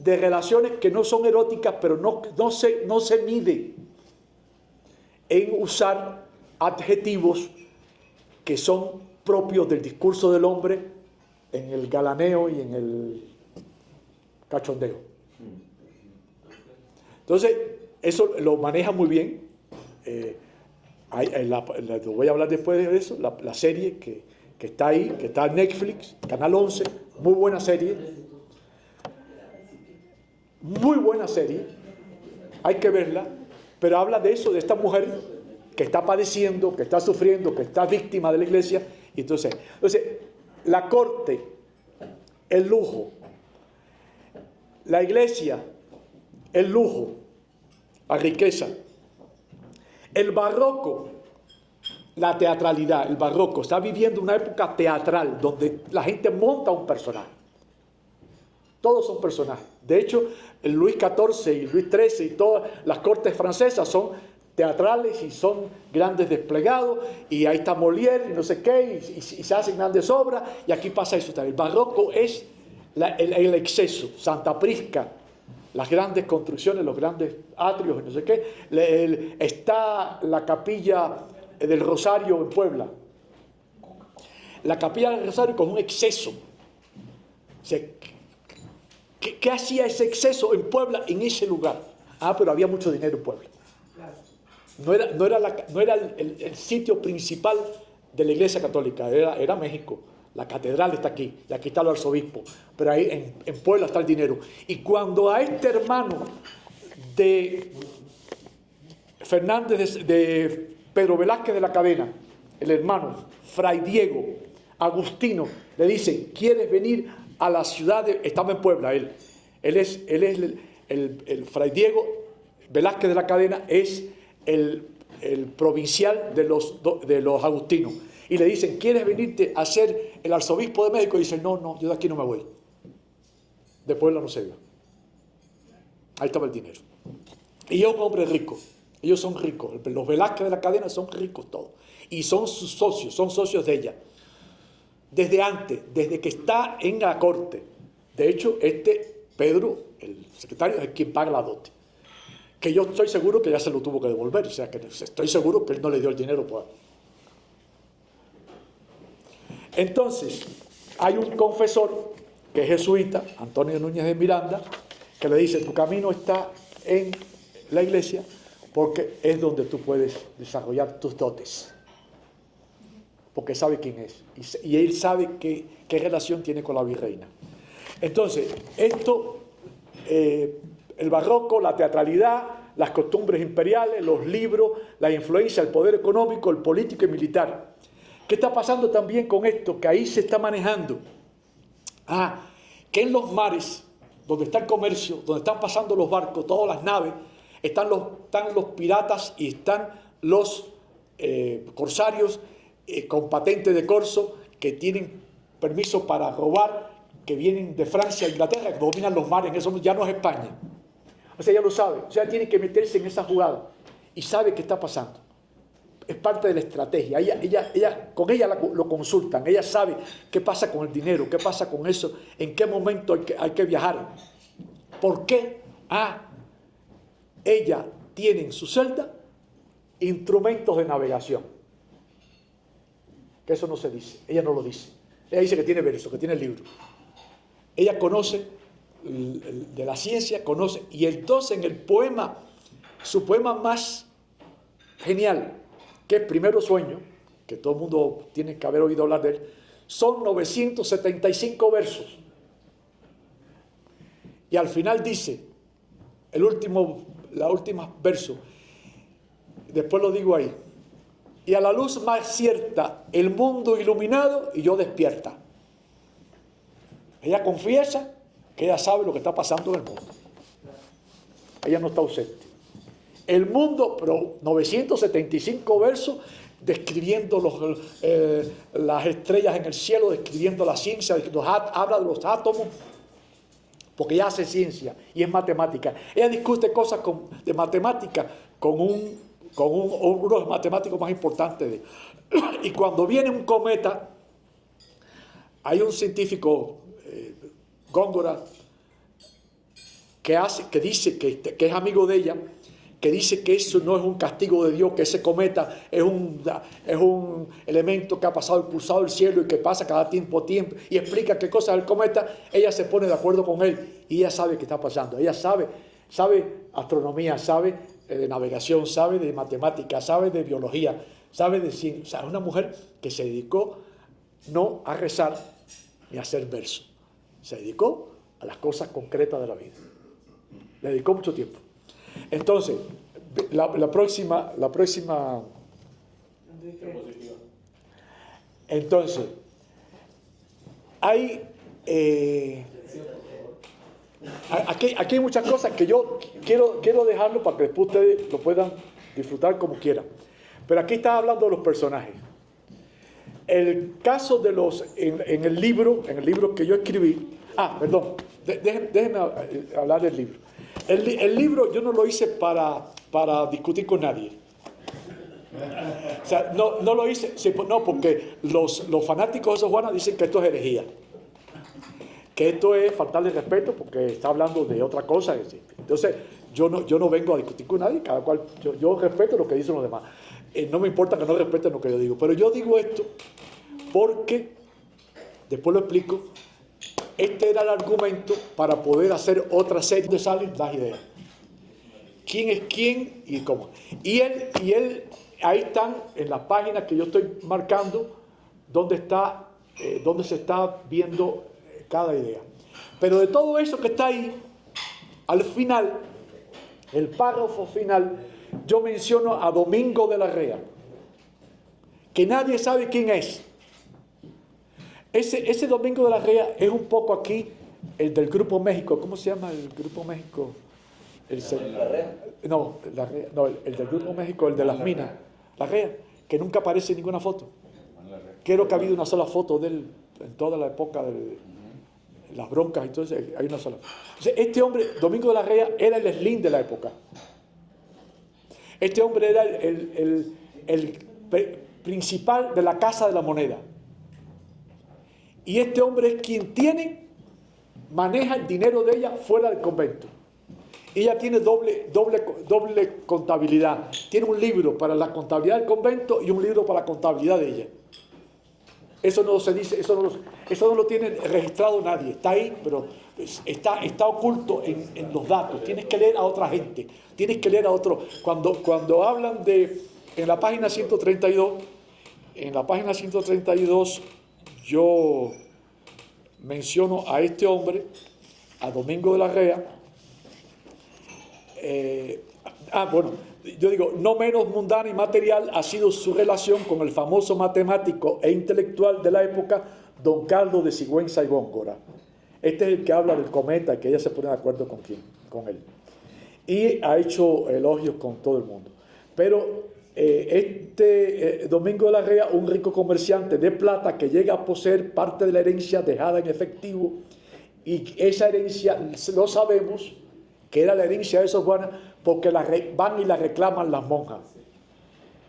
de relaciones que no son eróticas, pero no se mide en usar adjetivos que son propios del discurso del hombre en el galaneo y en el cachondeo. Entonces, eso lo maneja muy bien. Lo voy a hablar después de eso, la serie que está ahí, que está en Netflix, Canal 11, muy buena serie. muy buena serie, hay que verla, pero habla de eso, de esta mujer que está padeciendo, que está sufriendo, que está víctima de la iglesia. Y entonces la corte, el lujo, la iglesia, el lujo, la riqueza, el barroco, la teatralidad. El barroco está viviendo una época teatral donde la gente monta un personaje. Todos son personajes. De hecho, el Luis XIV y Luis XIII y todas las cortes francesas son teatrales y son grandes desplegados, y ahí está Molière y no sé qué, y se hacen grandes obras, y aquí pasa eso también. El barroco es el exceso. Santa Prisca, las grandes construcciones, los grandes atrios y no sé qué. Está la capilla del Rosario en Puebla. La capilla del Rosario con un exceso. O sea, ¿qué hacía ese exceso en Puebla, en ese lugar? Pero había mucho dinero en Puebla. No era el sitio principal de la Iglesia Católica, era México. La catedral está aquí, y aquí está el arzobispo, pero ahí en Puebla está el dinero. Y cuando a este hermano de Fernández, de Pedro Velázquez de la Cadena, el hermano Fray Diego Agustino, le dicen: ¿quieres venir a la ciudad de...? Estaba en Puebla él es el Fray Diego Velázquez de la Cadena, es el provincial de los agustinos, y le dicen: ¿quieres venirte a ser el arzobispo de México? Y dice: no, yo de aquí no me voy. De Puebla no se iba. Ahí estaba el dinero. Y es un hombre rico. Ellos son ricos. Los Velázquez de la Cadena son ricos todos. Y son sus socios, son socios de ella. Desde antes, desde que está en la corte. De hecho, Pedro, el secretario, es quien paga la dote. Que yo estoy seguro que ya se lo tuvo que devolver. O sea, que estoy seguro que él no le dio el dinero. Entonces, hay un confesor que es jesuita, Antonio Núñez de Miranda, que le dice: tu camino está en la iglesia porque es donde tú puedes desarrollar tus dotes. Porque sabe quién es. Y él sabe qué relación tiene con la virreina. Entonces, el barroco, la teatralidad, las costumbres imperiales, los libros, la influencia, el poder económico, el político y militar. ¿Qué está pasando también con esto? Que ahí se está manejando. Que en los mares, donde está el comercio, donde están pasando los barcos, todas las naves, están los piratas y están los corsarios con patente de corso, que tienen permiso para robar, que vienen de Francia e Inglaterra, que dominan los mares. Eso ya no es España. O sea, ya lo sabe. O sea, tiene que meterse en esa jugada y sabe qué está pasando. Es parte de la estrategia. Con ella lo consultan. Ella sabe qué pasa con el dinero, qué pasa con eso, en qué momento hay que viajar. ¿Por qué? Ella tiene en su celda instrumentos de navegación. Que eso no se dice. Ella no lo dice. Ella dice que tiene verso, que tiene libro. Ella conoce de la ciencia, conoce. Y entonces en el poema, su poema más genial, que es Primero Sueño, que todo el mundo tiene que haber oído hablar de él, son 975 versos. Y al final dice, la última verso, después lo digo ahí: y a la luz más cierta, el mundo iluminado y yo despierta. Ella confiesa que ella sabe lo que está pasando en el mundo. Ella no está ausente. El mundo, pero 975 versos describiendo las estrellas en el cielo, describiendo la ciencia, habla de los átomos, porque ella hace ciencia y es matemática. Ella discute cosas de matemática con uno de los matemáticos más importantes. Y cuando viene un cometa, hay un científico, Góngora, que dice que es amigo de ella, que dice que eso no es un castigo de Dios, que ese cometa es un elemento que ha pasado impulsado el cielo y que pasa cada tiempo, y explica qué cosa es el cometa. Ella se pone de acuerdo con él y ella sabe qué está pasando. Ella sabe astronomía, sabe de navegación, sabe de matemáticas, sabe de biología, sabe de ciencia. O sea, es una mujer que se dedicó no a rezar ni a hacer verso. Se dedicó a las cosas concretas de la vida. Le dedicó mucho tiempo. Entonces, la próxima. Entonces, hay. Aquí hay muchas cosas que yo quiero dejarlo para que después ustedes lo puedan disfrutar como quieran. Pero aquí está hablando de los personajes. El caso de en el libro que yo escribí. Perdón, déjenme hablar del libro. El libro yo no lo hice para discutir con nadie. O sea, no lo hice, no, porque los fanáticos de Sor Juana dicen que esto es herejía. Que esto es faltarle respeto porque está hablando de otra cosa. Entonces, yo no vengo a discutir con nadie, cada cual, yo respeto lo que dicen los demás. No me importa que no respeten lo que yo digo, pero yo digo esto porque, después lo explico, este era el argumento para poder hacer otra serie donde salen las ideas. ¿Quién es quién y cómo? Y él ahí están en las páginas que yo estoy marcando donde se está viendo cada idea. Pero de todo eso que está ahí, al final, el párrafo final, yo menciono a Domingo de la Rea, que nadie sabe quién es. Ese Domingo de la Rea es un poco aquí el del Grupo México. ¿Cómo se llama el Grupo México? ¿La Rea? No, el del Grupo México, el de las minas. La Rea, que nunca aparece en ninguna foto. Creo que ha habido una sola foto de él en toda la época de las broncas, entonces hay una sola. Entonces, este hombre, Domingo de la Rea, era el Slim de la época. Este hombre era el principal de la Casa de la Moneda. Y este hombre es quien maneja el dinero de ella fuera del convento. Ella tiene doble contabilidad. Tiene un libro para la contabilidad del convento y un libro para la contabilidad de ella. Eso no se dice, eso no lo tiene registrado nadie. Está ahí, pero está oculto en los datos. Tienes que leer a otra gente. Tienes que leer a otro. Cuando hablan en la página 132, yo menciono a este hombre, a Domingo de la Rea. Yo digo, no menos mundana y material ha sido su relación con el famoso matemático e intelectual de la época, don Carlos de Sigüenza y Góngora. Este es el que habla del cometa, que ella se pone de acuerdo con él. Y ha hecho elogios con todo el mundo. Pero Domingo de la Rea, un rico comerciante de plata que llega a poseer parte de la herencia dejada en efectivo, y esa herencia, lo sabemos, que era la herencia de Sor Juana, porque van y la reclaman las monjas.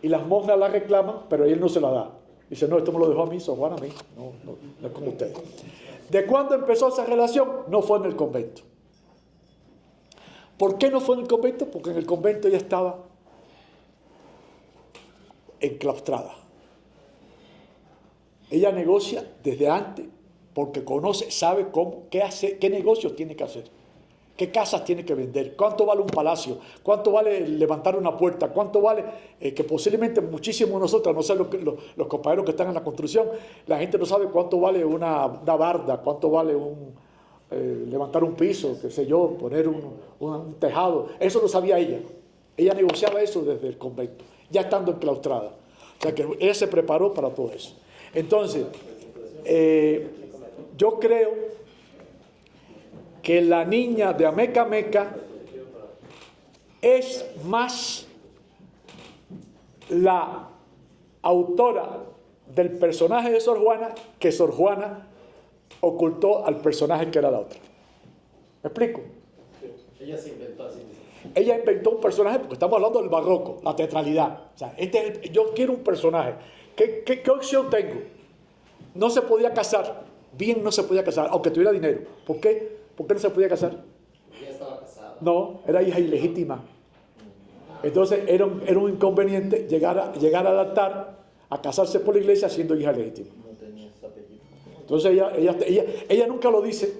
Y las monjas la reclaman, pero él no se la da. Dice, no, esto me lo dejó a mí, Sor Juana a mí, no es como ustedes. ¿De cuándo empezó esa relación? No fue en el convento. ¿Por qué no fue en el convento? Porque en el convento ella estaba enclaustrada. Ella negocia desde antes, porque sabe qué negocios tiene que hacer. ¿Qué casas tiene que vender? ¿Cuánto vale un palacio? ¿Cuánto vale levantar una puerta? ¿Cuánto vale que posiblemente muchísimos de nosotros, no sé los compañeros que están en la construcción, la gente no sabe cuánto vale una barda, cuánto vale levantar un piso, qué sé yo, poner un tejado? Eso lo sabía ella. Ella negociaba eso desde el convento, ya estando enclaustrada. O sea que ella se preparó para todo eso. Entonces, yo creo que la niña de Ameca Meca es más la autora del personaje de Sor Juana que Sor Juana ocultó al personaje que era la otra. ¿Me explico? Ella se inventó así. Ella inventó un personaje porque estamos hablando del barroco, la teatralidad. O sea, yo quiero un personaje. ¿Qué opción tengo? No se podía casar. Bien, no se podía casar, aunque tuviera dinero. ¿Por qué? ¿Por qué no se podía casar? Ella estaba casada. No, era hija ilegítima. Entonces era un inconveniente llegar al altar a casarse por la iglesia siendo hija legítima. No tenía ese apellido. Entonces ella nunca lo dice.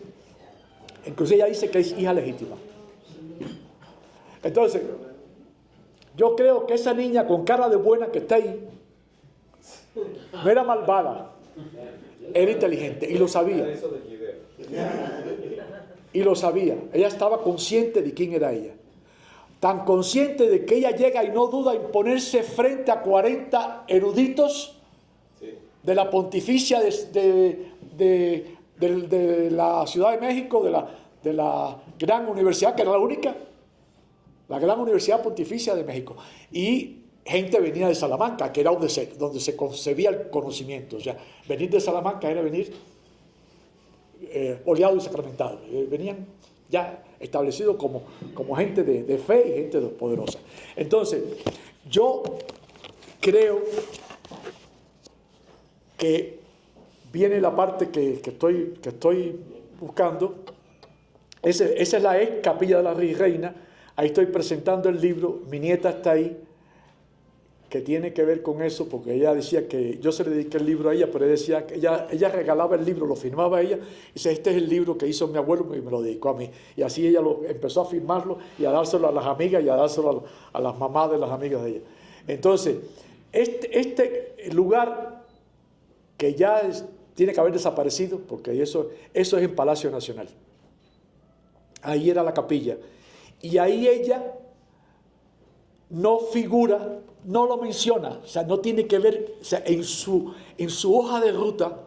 Incluso ella dice que es hija legítima. Entonces, yo creo que esa niña con cara de buena que está ahí no era malvada, era inteligente y lo sabía. y lo sabía. Ella estaba consciente de quién era ella. Tan consciente de que ella llega y no duda en ponerse frente a 40 eruditos de la pontificia de la Ciudad de México, de la gran universidad, que era la única, la gran universidad pontificia de México. Y gente venía de Salamanca, que era donde se concebía el conocimiento. O sea, venir de Salamanca era venir oleado y sacramentado. Venían ya establecidos como gente de fe y gente poderosa. Entonces, yo creo que viene la parte que estoy buscando. Esa es la ex capilla de la Reina. Ahí estoy presentando el libro. Mi nieta está ahí, que tiene que ver con eso, porque ella decía que yo se le dediqué el libro a ella, pero ella decía que ella regalaba el libro, lo firmaba ella, y dice, este es el libro que hizo mi abuelo y me lo dedicó a mí. Y así ella empezó a firmarlo y a dárselo a las amigas y a dárselo a las mamás de las amigas de ella. Entonces, este lugar que ya tiene que haber desaparecido, porque eso es en Palacio Nacional. Ahí era la capilla. Y ahí ella no figura, no lo menciona, o sea, no tiene que ver, o sea, en su hoja de ruta,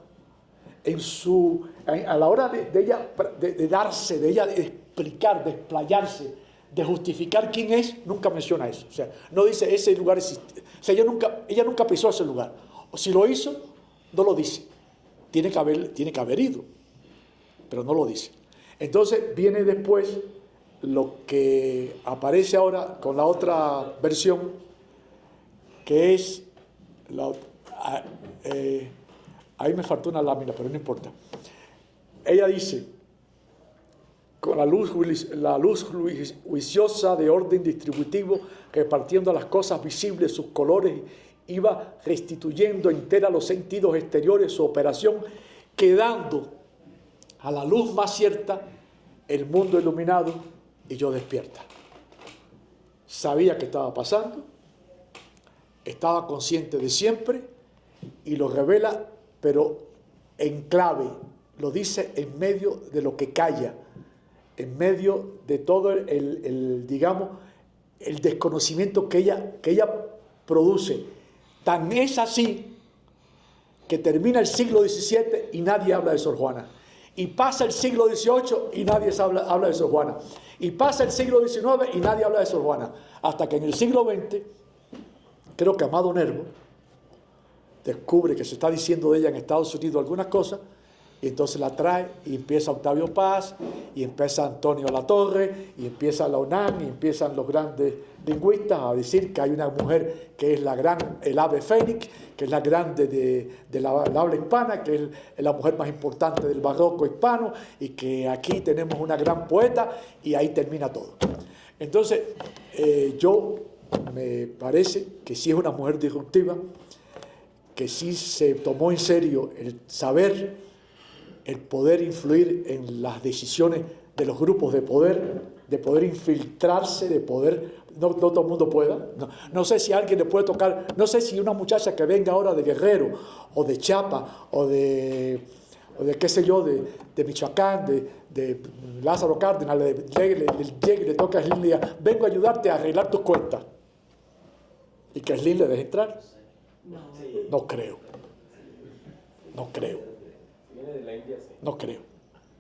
a la hora de ella de darse, de ella de explicar, de explayarse, de justificar quién es, nunca menciona eso. O sea, no dice ese lugar existe. O sea, ella nunca pisó ese lugar. O si lo hizo, no lo dice. Tiene que haber ido, pero no lo dice. Entonces viene después lo que aparece ahora con la otra versión, que es ahí me faltó una lámina, pero no importa. Ella dice, con la luz juiciosa de orden distributivo, repartiendo a las cosas visibles sus colores, iba restituyendo entera los sentidos exteriores su operación, quedando a la luz más cierta el mundo iluminado y yo despierta. Sabía que estaba pasando, estaba consciente de siempre y lo revela, pero en clave, lo dice en medio de lo que calla, en medio de todo digamos, el desconocimiento que ella produce. Tan es así que termina el siglo XVII y nadie habla de Sor Juana. Y pasa el siglo XVIII y nadie habla de Sor Juana. Y pasa el siglo XIX y nadie habla de Sor Juana. Hasta que en el siglo XX, creo que Amado Nervo descubre que se está diciendo de ella en Estados Unidos algunas cosas, y entonces la trae y empieza Octavio Paz, y empieza Antonio Latorre, y empieza la UNAM, y empiezan los grandes lingüistas a decir que hay una mujer que es el ave fénix, que es la grande de la habla hispana, que es la mujer más importante del barroco hispano, y que aquí tenemos una gran poeta, y ahí termina todo. Entonces, yo me parece que sí es una mujer disruptiva, que sí se tomó en serio el saber, el poder influir en las decisiones de los grupos de poder infiltrarse, de poder, no todo el mundo pueda. No sé si alguien le puede tocar, no sé si una muchacha que venga ahora de Guerrero, o de Chiapas, o de qué sé yo, de Michoacán, de Lázaro Cárdenas, le toca a Slim y le diga, vengo a ayudarte a arreglar tus cuentas. ¿Y que Slim le deje entrar? No creo. No creo.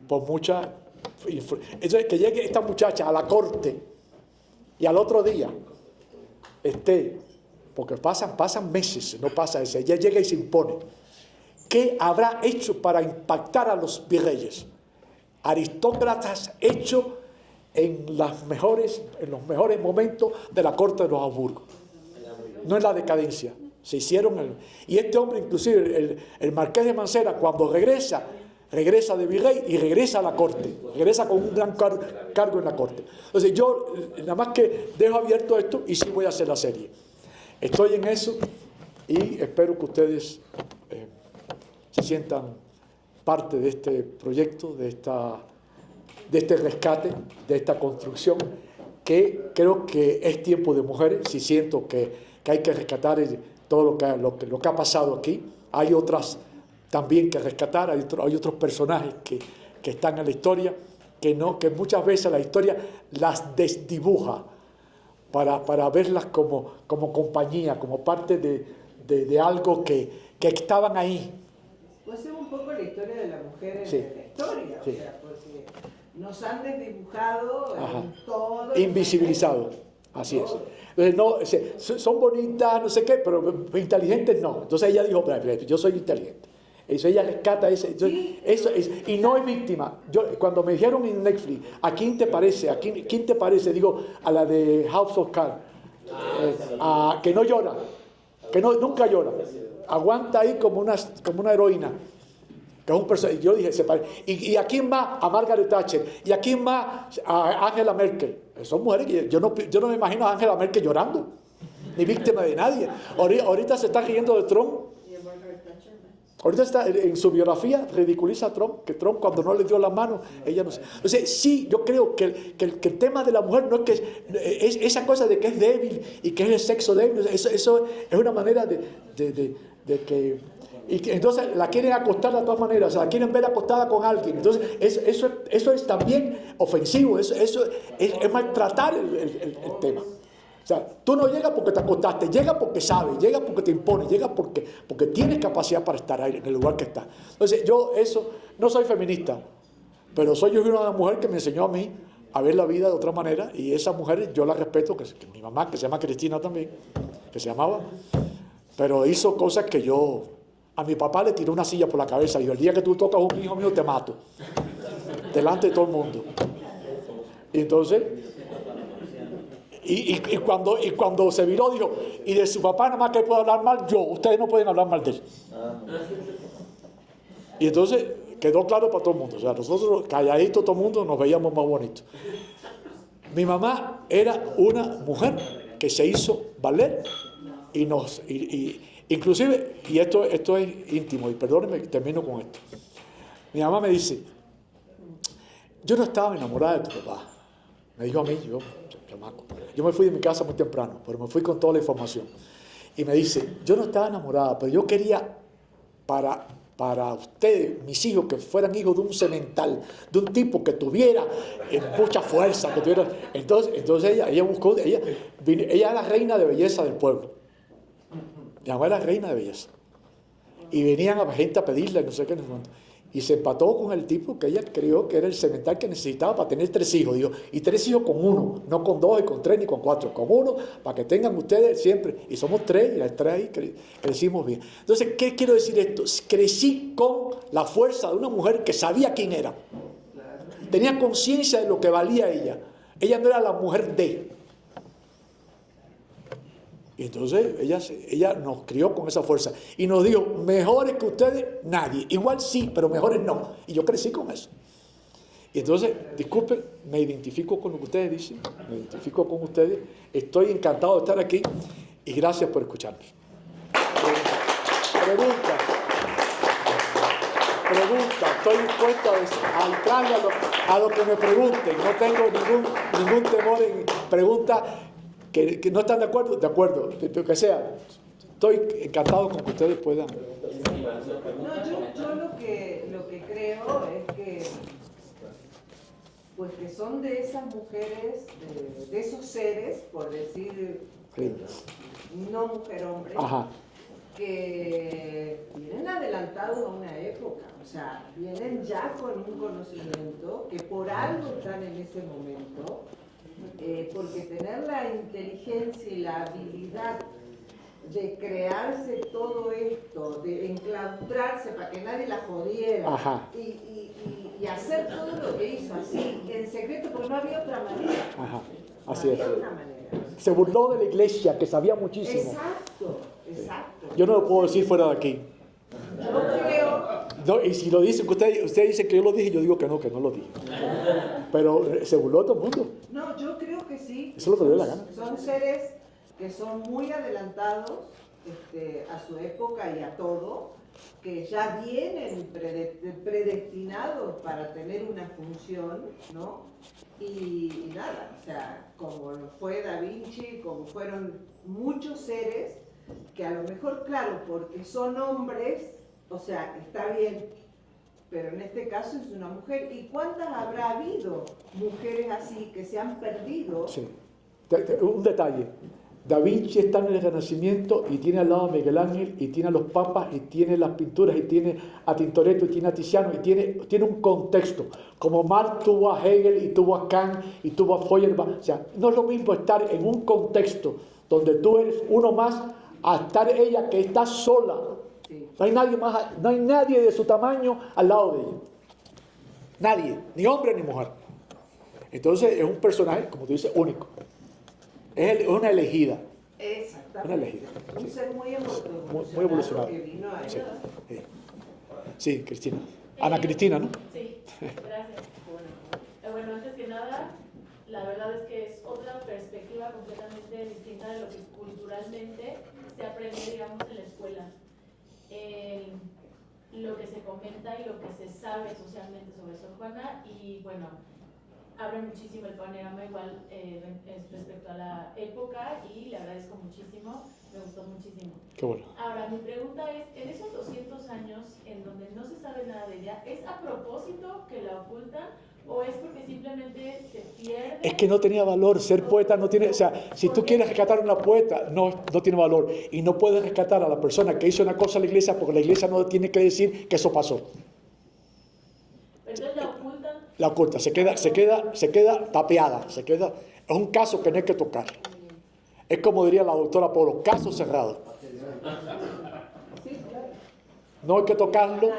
Por mucha entonces, que llegue esta muchacha a la corte y al otro día porque pasan meses, no pasa eso, ella llega y se impone. ¿Qué habrá hecho para impactar a los virreyes? Aristócratas hechos en los mejores momentos de la corte de los Habsburgo, no en la decadencia. Se hicieron y este hombre, inclusive el marqués de Mancera, cuando regresa de virrey y regresa a la corte, regresa con un gran cargo en la corte. Entonces yo nada más que dejo abierto esto y sí voy a hacer la serie. Estoy en eso y espero que ustedes se sientan parte de este proyecto, de este rescate, de esta construcción, que creo que es tiempo de mujeres. Sí siento que hay que rescatar todo lo que ha pasado aquí. Hay otras también que rescatar, hay otros personajes que están en la historia, que muchas veces la historia las desdibuja para verlas como compañía, como parte de algo que estaban ahí. Pues es un poco la historia de la mujer en Sí. la historia, Sí. o sea, porque nos han desdibujado en todo. Invisibilizado, así es. Entonces, no, son bonitas, no sé qué, pero inteligentes no. Entonces ella dijo, yo soy inteligente. Eso ella rescata eso y no es víctima. Cuando me dijeron en Netflix, ¿a quién te parece? ¿Quién te parece? Digo, a la de House of Cards, que no llora, que nunca llora, aguanta ahí como una heroína. Que es un personaje. Yo dije, ¿y a quién más? A Margaret Thatcher. ¿Y a quién más? A Angela Merkel. Son mujeres que yo no me imagino a Angela Merkel llorando, ni víctima de nadie. Ahorita se está riendo de Trump. Ahorita está en su biografía, ridiculiza a Trump, que Trump cuando no le dio la mano, ella no sé. O sea, sí, yo creo que el tema de la mujer no es que es esa cosa de que es débil y que es el sexo débil, eso es una manera de que... Y que entonces la quieren acostar de todas maneras, o sea, la quieren ver acostada con alguien. Entonces, eso es también ofensivo, eso es maltratar el tema. O sea, tú no llegas porque te acostaste, llegas porque sabes, llegas porque te impones, llegas porque tienes capacidad para estar ahí en el lugar que estás. Entonces, yo no soy feminista, pero soy una mujer que me enseñó a mí a ver la vida de otra manera, y esa mujer yo la respeto, que mi mamá, que se llama Cristina también, que se llamaba, pero hizo cosas que a mi papá le tiró una silla por la cabeza y dijo, el día que tú tocas a un hijo mío te mato, delante de todo el mundo. Y entonces... Y cuando se viró dijo, y de su papá nada más que puedo hablar mal yo, ustedes no pueden hablar mal de él. Y entonces quedó claro para todo el mundo, o sea, nosotros calladitos todo el mundo nos veíamos más bonitos. Mi mamá era una mujer que se hizo valer inclusive, y esto es íntimo, y perdónenme que termino con esto. Mi mamá me dice, yo no estaba enamorada de tu papá. Me dijo a mí, yo me fui de mi casa muy temprano, pero me fui con toda la información. Y me dice, yo no estaba enamorada, pero yo quería para ustedes, mis hijos, que fueran hijos de un semental, de un tipo que tuviera mucha fuerza, que tuviera... Entonces ella buscó, ella era la reina de belleza del pueblo. Mi mamá era reina de belleza. Y venían a gente a pedirle, no sé qué, y se empató con el tipo que ella creyó que era el semental que necesitaba para tener 3 hijos. Digo, y 3 hijos con 1, no con 2, y con 3, ni con 4, con 1, para que tengan ustedes siempre. Y somos 3, y las 3 ahí crecimos bien. Entonces, ¿qué quiero decir esto? Crecí con la fuerza de una mujer que sabía quién era. Tenía conciencia de lo que valía ella. Ella no era la mujer de... Y entonces ella nos crió con esa fuerza y nos dijo, mejores que ustedes, nadie. Igual sí, pero mejores no. Y yo crecí con eso. Y entonces, disculpen, me identifico con lo que ustedes dicen, me identifico con ustedes. Estoy encantado de estar aquí y gracias por escucharme. Pregunta. Estoy dispuesto a entrarle a lo que me pregunten. No tengo ningún temor en preguntas. Que no están de acuerdo, lo que sea. Estoy encantado con que ustedes puedan. No, yo lo que creo es que, pues que son de esas mujeres, de esos seres, por decir, no mujer-hombre, que vienen adelantados a una época, o sea, vienen ya con un conocimiento que por algo están en ese momento. Porque tener la inteligencia y la habilidad de crearse todo esto, de enclaustrarse para que nadie la jodiera y hacer todo lo que hizo así, en secreto, porque no había otra manera. Así es. Se burló de la iglesia, que sabía muchísimo. Exacto. Yo no lo puedo decir fuera de aquí. Yo creo... No, y si lo dicen, que usted dice que yo lo dije, yo digo que no lo dije. Pero se burló todo el mundo. No, yo creo que sí. Eso es lo que le dio la gana. Son seres que son muy adelantados a su época y a todo, que ya vienen predestinados para tener una función, ¿no? Y nada, o sea, como fue Da Vinci, como fueron muchos seres que a lo mejor, claro, porque son hombres, o sea, está bien, pero en este caso es una mujer. ¿Y cuántas habrá habido mujeres así que se han perdido? Sí. Un detalle. Da Vinci está en el Renacimiento y tiene al lado a Miguel Ángel y tiene a los papas y tiene las pinturas y tiene a Tintoretto y tiene a Tiziano y tiene un contexto. Como Marx tuvo a Hegel y tuvo a Kant y tuvo a Feuerbach. O sea, no es lo mismo estar en un contexto donde tú eres uno más a estar ella que está sola. No hay nadie más, no hay nadie de su tamaño al lado de ella. Nadie, ni hombre ni mujer. Entonces es un personaje, como tú dices, único. Es una elegida. Exactamente. Una elegida. Un ser muy evolucionado. Muy evolucionado. Que vino a Sí, sí. Sí, Cristina. Ana Cristina, ¿no? Sí, gracias. Bueno, antes que nada, la verdad es que es otra perspectiva completamente distinta de lo que culturalmente se aprende, digamos, en la escuela. Lo que se comenta y lo que se sabe socialmente sobre Sor Juana, y bueno, abre muchísimo el panorama igual respecto a la época, y le agradezco muchísimo, me gustó muchísimo. Qué bueno. Ahora, mi pregunta es, en esos 200 años en donde no se sabe nada de ella, ¿es a propósito que la ocultan o es porque simplemente se pierde? Es que no tenía valor, ser poeta no tiene, o sea, si tú quieres rescatar a una poeta, no tiene valor, y no puedes rescatar a la persona que hizo una cosa a la iglesia porque la iglesia no tiene que decir que eso pasó. Entonces la ocultan. La oculta, se queda tapeada, es un caso que no hay que tocar. Es como diría la doctora Polo, caso cerrado. No hay que tocarlo,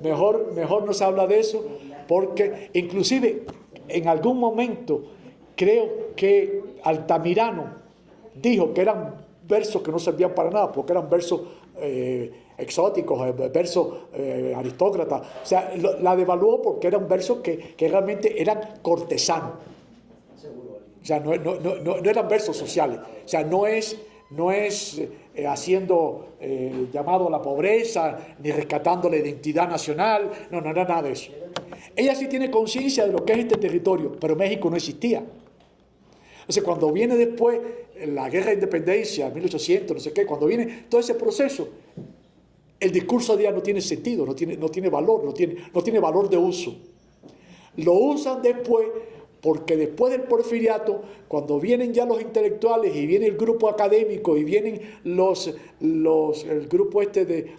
mejor no se habla de eso, porque inclusive en algún momento creo que Altamirano dijo que eran versos que no servían para nada, porque eran versos exóticos, versos aristócratas. O sea, la devaluó porque eran versos que realmente eran cortesanos. O sea, no eran versos sociales. O sea, no es haciendo llamado a la pobreza, ni rescatando la identidad nacional. No era nada de eso. Ella sí tiene conciencia de lo que es este territorio, pero México no existía. Entonces, cuando viene después la guerra de independencia, 1800, no sé qué, cuando viene todo ese proceso, el discurso de ella no tiene sentido, no tiene valor, no tiene valor de uso. Lo usan después, porque después del porfiriato, cuando vienen ya los intelectuales y viene el grupo académico y vienen el grupo de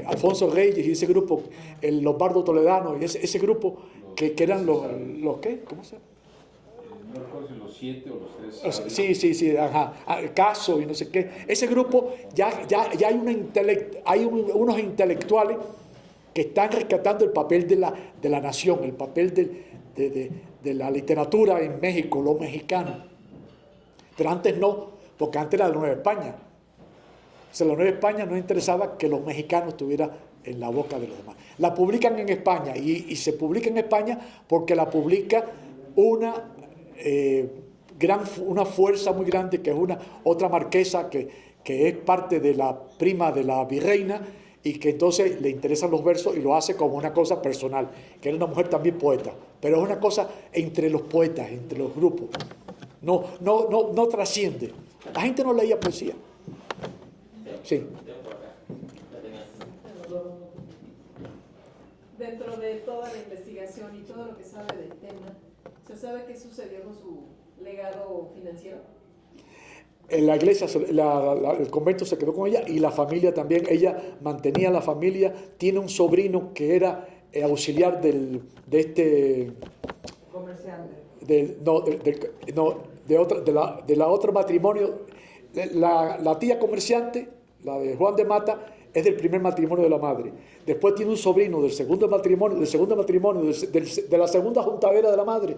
Alfonso Reyes y ese grupo, el Lombardo Toledano y ese grupo que eran los ¿qué? ¿Cómo se llama? No recuerdo si los 7 o los 3. Sí, ajá. Caso y no sé qué. Ese grupo ya hay unos intelectuales que están rescatando el papel de la nación, el papel de la literatura en México, los mexicanos. Pero antes no, porque antes era la Nueva España. O sea, la Nueva España no interesaba que los mexicanos estuvieran en la boca de los demás. La publican en España y se publica en España porque la publica una fuerza muy grande, que es otra marquesa que es parte de la prima de la virreina, y que entonces le interesan los versos y lo hace como una cosa personal, que era una mujer también poeta, pero es una cosa entre los poetas, entre los grupos. No trasciende. La gente no leía poesía. Sí. Dentro de toda la investigación y todo lo que sabe del tema, ¿se sabe qué sucedió con su legado financiero? En la iglesia, el convento se quedó con ella y la familia también. Ella mantenía la familia. Tiene un sobrino que era auxiliar de Comerciante. De la otro matrimonio. La tía comerciante, la de Juan de Mata, es del primer matrimonio de la madre. Después tiene un sobrino del segundo matrimonio, de la segunda juntadera de la madre.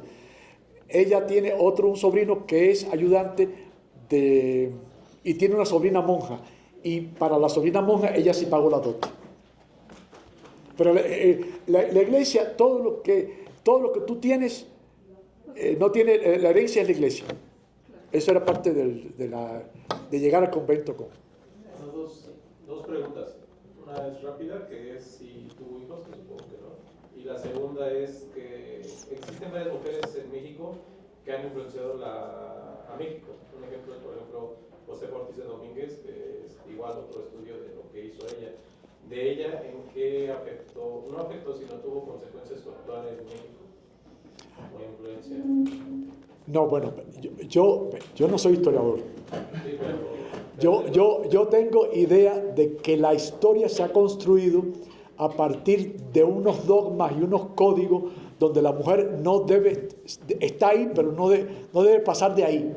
Ella tiene un sobrino que es ayudante y tiene una sobrina monja. Y para la sobrina monja ella sí pagó la dote. Pero la iglesia, todo lo que tú tienes, no tiene, la herencia es la iglesia. Eso era parte de llegar al convento con. Dos preguntas. Una es rápida, que es si tuvo hijos, que supongo que no. Y la segunda es que existen varias mujeres en México que han influenciado a México. Un ejemplo es, por ejemplo, José Ortiz de Domínguez, que es igual otro estudio de lo que hizo ella. de ella en qué afectó, no afectó, sino tuvo consecuencias su actuar en México o influencia. No, bueno, yo no soy historiador. Yo tengo idea de que la historia se ha construido a partir de unos dogmas y unos códigos donde la mujer no debe, está ahí, pero no debe pasar de ahí.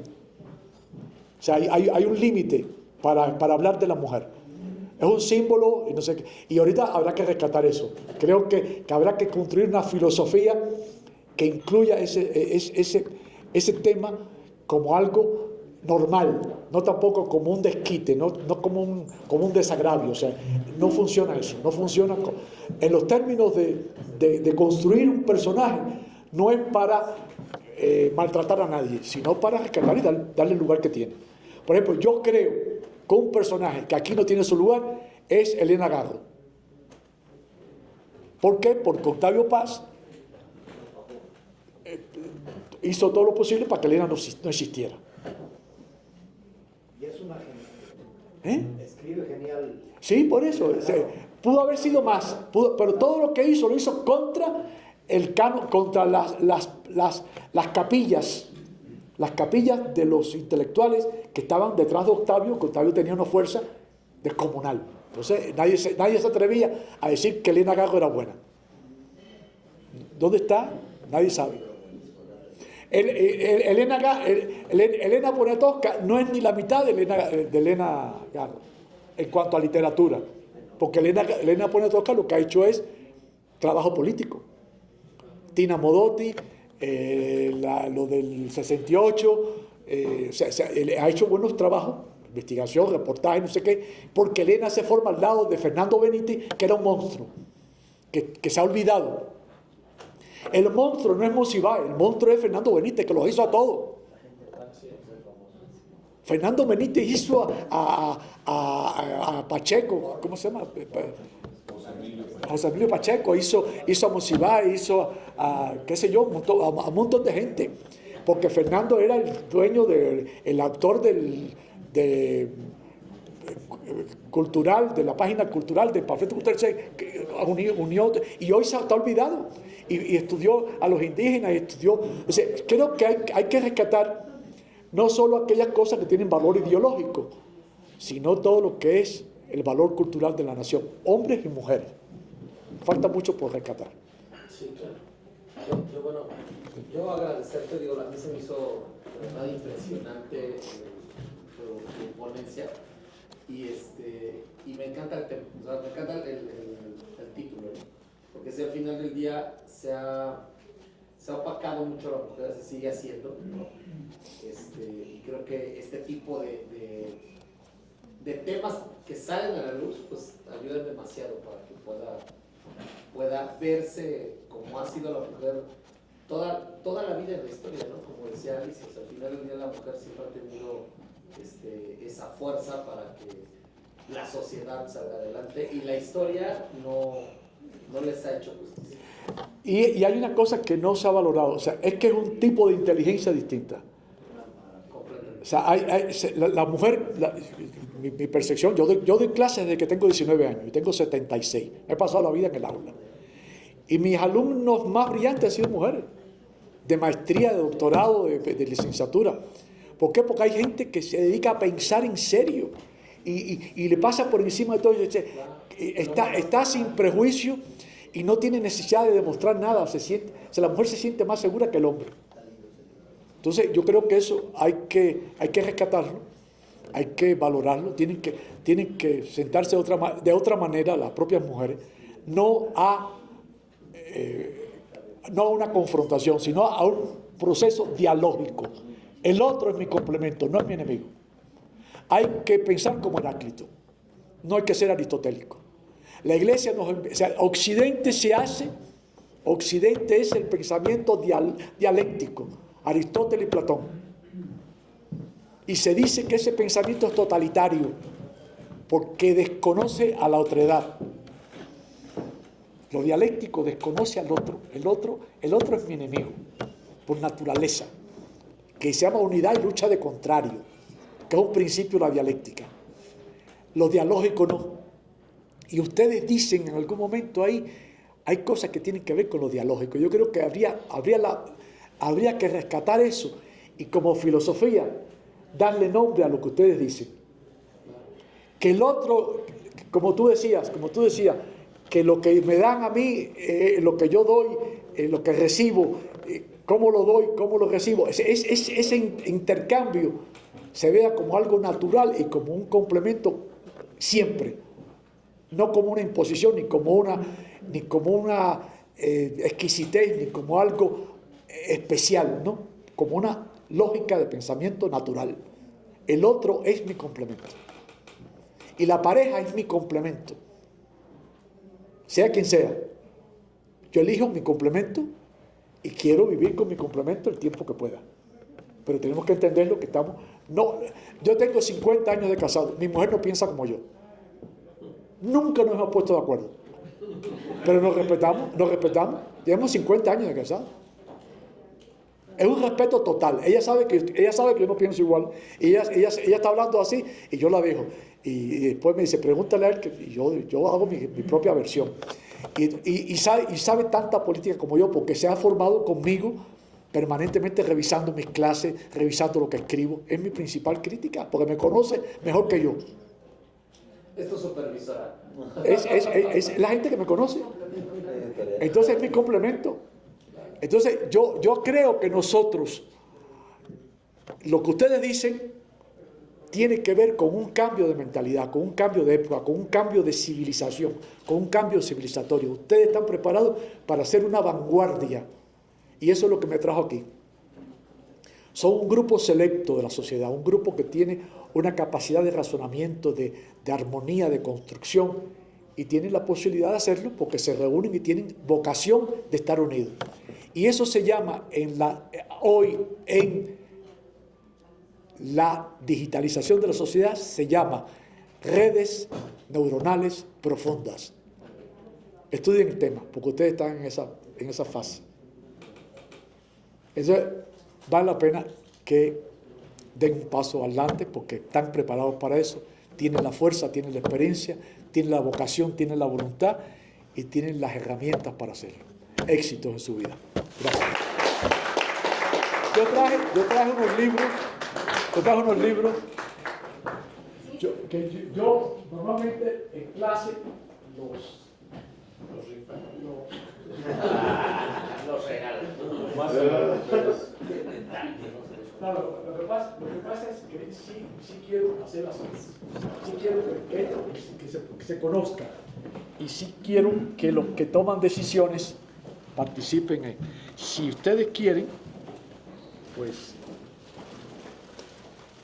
O sea, hay un límite para hablar de la mujer. Es un símbolo y no sé qué. Y ahorita habrá que rescatar eso. Creo que habrá que construir una filosofía que incluya ese tema como algo normal, no tampoco como un desquite, no como un desagravio. O sea, no funciona eso, no funciona. En los términos de construir un personaje, no es para maltratar a nadie, sino para rescatar y darle el lugar que tiene. Por ejemplo, yo creo que un personaje que aquí no tiene su lugar es Elena Garro. ¿Por qué? Porque Octavio Paz hizo todo lo posible para que Elena no existiera. Y es una genial. Escribe genial. Sí, por eso. Pudo haber sido más, pero todo lo que hizo lo hizo contra el canon, contra las capillas de los intelectuales que estaban detrás de Octavio, que Octavio tenía una fuerza descomunal. Entonces nadie se atrevía a decir que Elena Garro era buena. ¿Dónde está? Nadie sabe. Elena Poniatowska no es ni la mitad de Elena Garro en cuanto a literatura, porque Elena Poniatowska lo que ha hecho es trabajo político. Tina Modotti, lo del 68, ha hecho buenos trabajos, investigación, reportaje, no sé qué, porque Elena se forma al lado de Fernando Benítez, que era un monstruo, que se ha olvidado. El monstruo no es Monsiváis, el monstruo es Fernando Benítez, que los hizo a todos. Fernando Benítez hizo a Pacheco, ¿cómo se llama? José Emilio Pacheco, hizo a Monsiváis, hizo a, qué sé yo, a un montón de gente. Porque Fernando era el dueño, el autor cultural, de la página cultural, del panfleto cultural, unió, y hoy se está olvidado. Y estudió a los indígenas, y estudió. O sea, creo que hay que rescatar no solo aquellas cosas que tienen valor ideológico, sino todo lo que es el valor cultural de la nación, hombres y mujeres. Falta mucho por rescatar. Sí, claro. Yo agradecerte, digo, a mí se me hizo de verdad impresionante tu ponencia y me encanta el tema, o sea, me encanta el título, ¿no? Porque si al final del día se ha opacado mucho a la mujer, se sigue haciendo, ¿no? Y creo que este tipo de temas que salen a la luz, pues ayudan demasiado para que pueda verse como ha sido la mujer toda la vida en la historia, ¿no? Como decía Alicia, o sea, al final del día la mujer siempre ha tenido esa fuerza para que la sociedad salga adelante y la historia no les ha hecho justicia. Y hay una cosa que no se ha valorado, o sea, es que es un tipo de inteligencia distinta. O sea, la mujer, mi percepción, yo doy clases desde que tengo 19 años y tengo 76. He pasado la vida en el aula. Y mis alumnos más brillantes han sido mujeres, de maestría, de doctorado, de licenciatura. ¿Por qué? Porque hay gente que se dedica a pensar en serio y le pasa por encima de todo. Está sin prejuicio y no tiene necesidad de demostrar nada. La mujer se siente más segura que el hombre. Entonces yo creo que eso hay que rescatarlo, hay que valorarlo, tienen que sentarse de otra manera las propias mujeres, no a una confrontación, sino a un proceso dialógico. El otro es mi complemento, no es mi enemigo. Hay que pensar como Heráclito, no hay que ser aristotélico. La Iglesia Occidente Occidente es el pensamiento dialéctico, Aristóteles y Platón. Y se dice que ese pensamiento es totalitario, porque desconoce a la otredad. Lo dialéctico desconoce al otro. El otro es mi enemigo, por naturaleza, que se llama unidad y lucha de contrario, que es un principio de la dialéctica. Lo dialógico no. Y ustedes dicen en algún momento ahí, hay cosas que tienen que ver con lo dialógico. Yo creo que habría que rescatar eso y como filosofía darle nombre a lo que ustedes dicen. Que el otro, como tú decías, que lo que me dan a mí, lo que yo doy, lo que recibo, cómo lo doy, cómo lo recibo, ese intercambio se vea como algo natural y como un complemento siempre, no como una imposición, ni como una exquisitez, ni como algo especial, ¿no? Como una lógica de pensamiento natural. El otro es mi complemento. Y la pareja es mi complemento. Sea quien sea. Yo elijo mi complemento y quiero vivir con mi complemento el tiempo que pueda. Pero tenemos que entender lo que estamos... No, yo tengo 50 años de casado. Mi mujer no piensa como yo. Nunca nos hemos puesto de acuerdo. Pero nos respetamos. Llevamos 50 años de casado. Es un respeto total. Ella sabe que yo no pienso igual. Y ella está hablando así y yo la dejo. Y después me dice, pregúntale a él, y yo hago mi propia versión. Y sabe tanta política como yo, porque se ha formado conmigo permanentemente revisando mis clases, revisando lo que escribo. Es mi principal crítica, porque me conoce mejor que yo. ¿Es tu supervisora? Es la gente que me conoce. Entonces es mi complemento. Entonces yo creo que nosotros, lo que ustedes dicen, tiene que ver con un cambio de mentalidad, con un cambio de época, con un cambio de civilización, con un cambio civilizatorio. Ustedes están preparados para ser una vanguardia. Y eso es lo que me trajo aquí. Son un grupo selecto de la sociedad, un grupo que tiene una capacidad de razonamiento, de armonía, de construcción, y tienen la posibilidad de hacerlo porque se reúnen y tienen vocación de estar unidos. Y eso se llama hoy en la digitalización de la sociedad, se llama redes neuronales profundas. Estudien el tema, porque ustedes están en esa fase. Entonces, vale la pena que den un paso adelante porque están preparados para eso, tienen la fuerza, tienen la experiencia, tienen la vocación, tienen la voluntad y tienen las herramientas para hacerlo. Éxitos en su vida. Gracias. Yo traje unos libros. Yo normalmente en clase los regalos. Claro, lo que pasa es que sí quiero hacer las cosas. Sí quiero que se conozca. Y sí quiero que los que toman decisiones participen. Si ustedes quieren, pues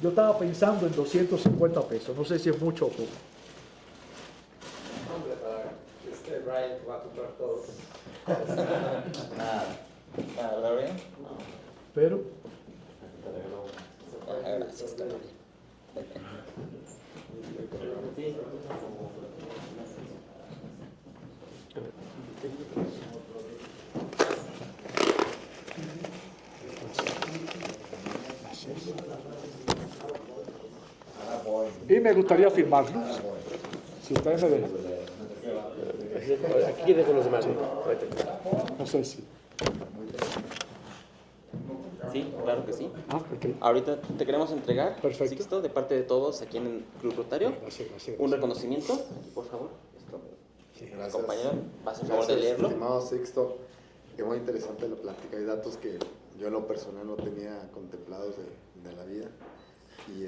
yo estaba pensando en 250 pesos. No sé si es mucho o poco. Hombre, para este Brian que va a comprar todo. Nada, ¿verdad? Pero... Gracias, Carolina. Y me gustaría firmarlo, si ustedes me dejan. Aquí dejo los demás. No sé si. Sí, claro que sí. Okay. Ahorita te queremos entregar, Sixto, de parte de todos aquí en el Club Rotario, un reconocimiento, por favor. Gracias. Compañero, ¿vas a favor de leerlo? Estimado Sixto, qué muy interesante la plática. Hay datos que yo en lo personal no tenía contemplados de la vida. Y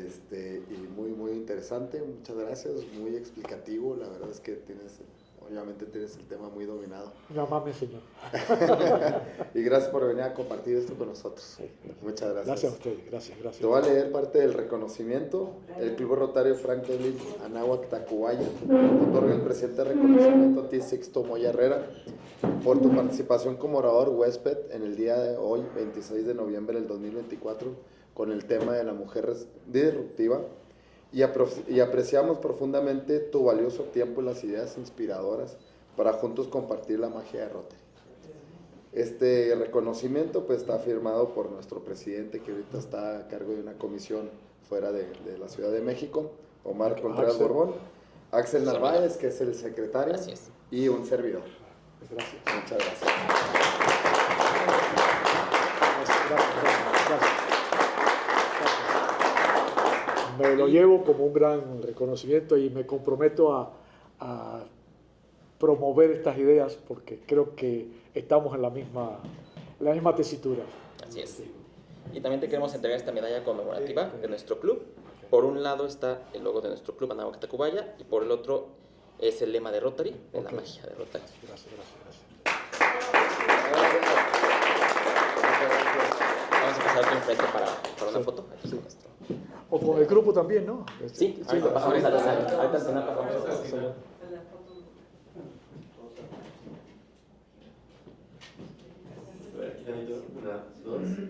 muy, muy interesante. Muchas gracias, muy explicativo. La verdad es que obviamente tienes el tema muy dominado. No mames, señor. Y gracias por venir a compartir esto con nosotros. Muchas gracias. Gracias a ustedes, gracias. Te voy a leer parte del reconocimiento. El Club Rotario Frank David Anáhuac Tacubaya otorga el presente reconocimiento a ti, Sixto Moya Herrera, por tu participación como orador huésped en el día de hoy, 26 de noviembre del 2024, con el tema de la mujer disruptiva. Y apreciamos profundamente tu valioso tiempo y las ideas inspiradoras para juntos compartir la magia de Rotary. Este reconocimiento pues está firmado por nuestro presidente, que ahorita está a cargo de una comisión fuera de la Ciudad de México, Omar Contreras Borbón, Axel Narváez, que es el secretario. Así es. Y un servidor. Gracias. Muchas gracias. Gracias. Me lo llevo como un gran reconocimiento y me comprometo a promover estas ideas porque creo que estamos en la misma tesitura. Así es. Y también te queremos entregar esta medalla conmemorativa de nuestro club. Por un lado está el logo de nuestro club, Anáhuac Tacubaya, y por el otro es el lema de Rotary, de la magia de Rotary. Gracias. Vamos a pasar aquí enfrente para una foto. Aquí con nuestro. O con el grupo también, ¿no? Sí, ahorita pasamos a la sala. Ahorita al final pasamos a la sala. Aquí también, una, dos.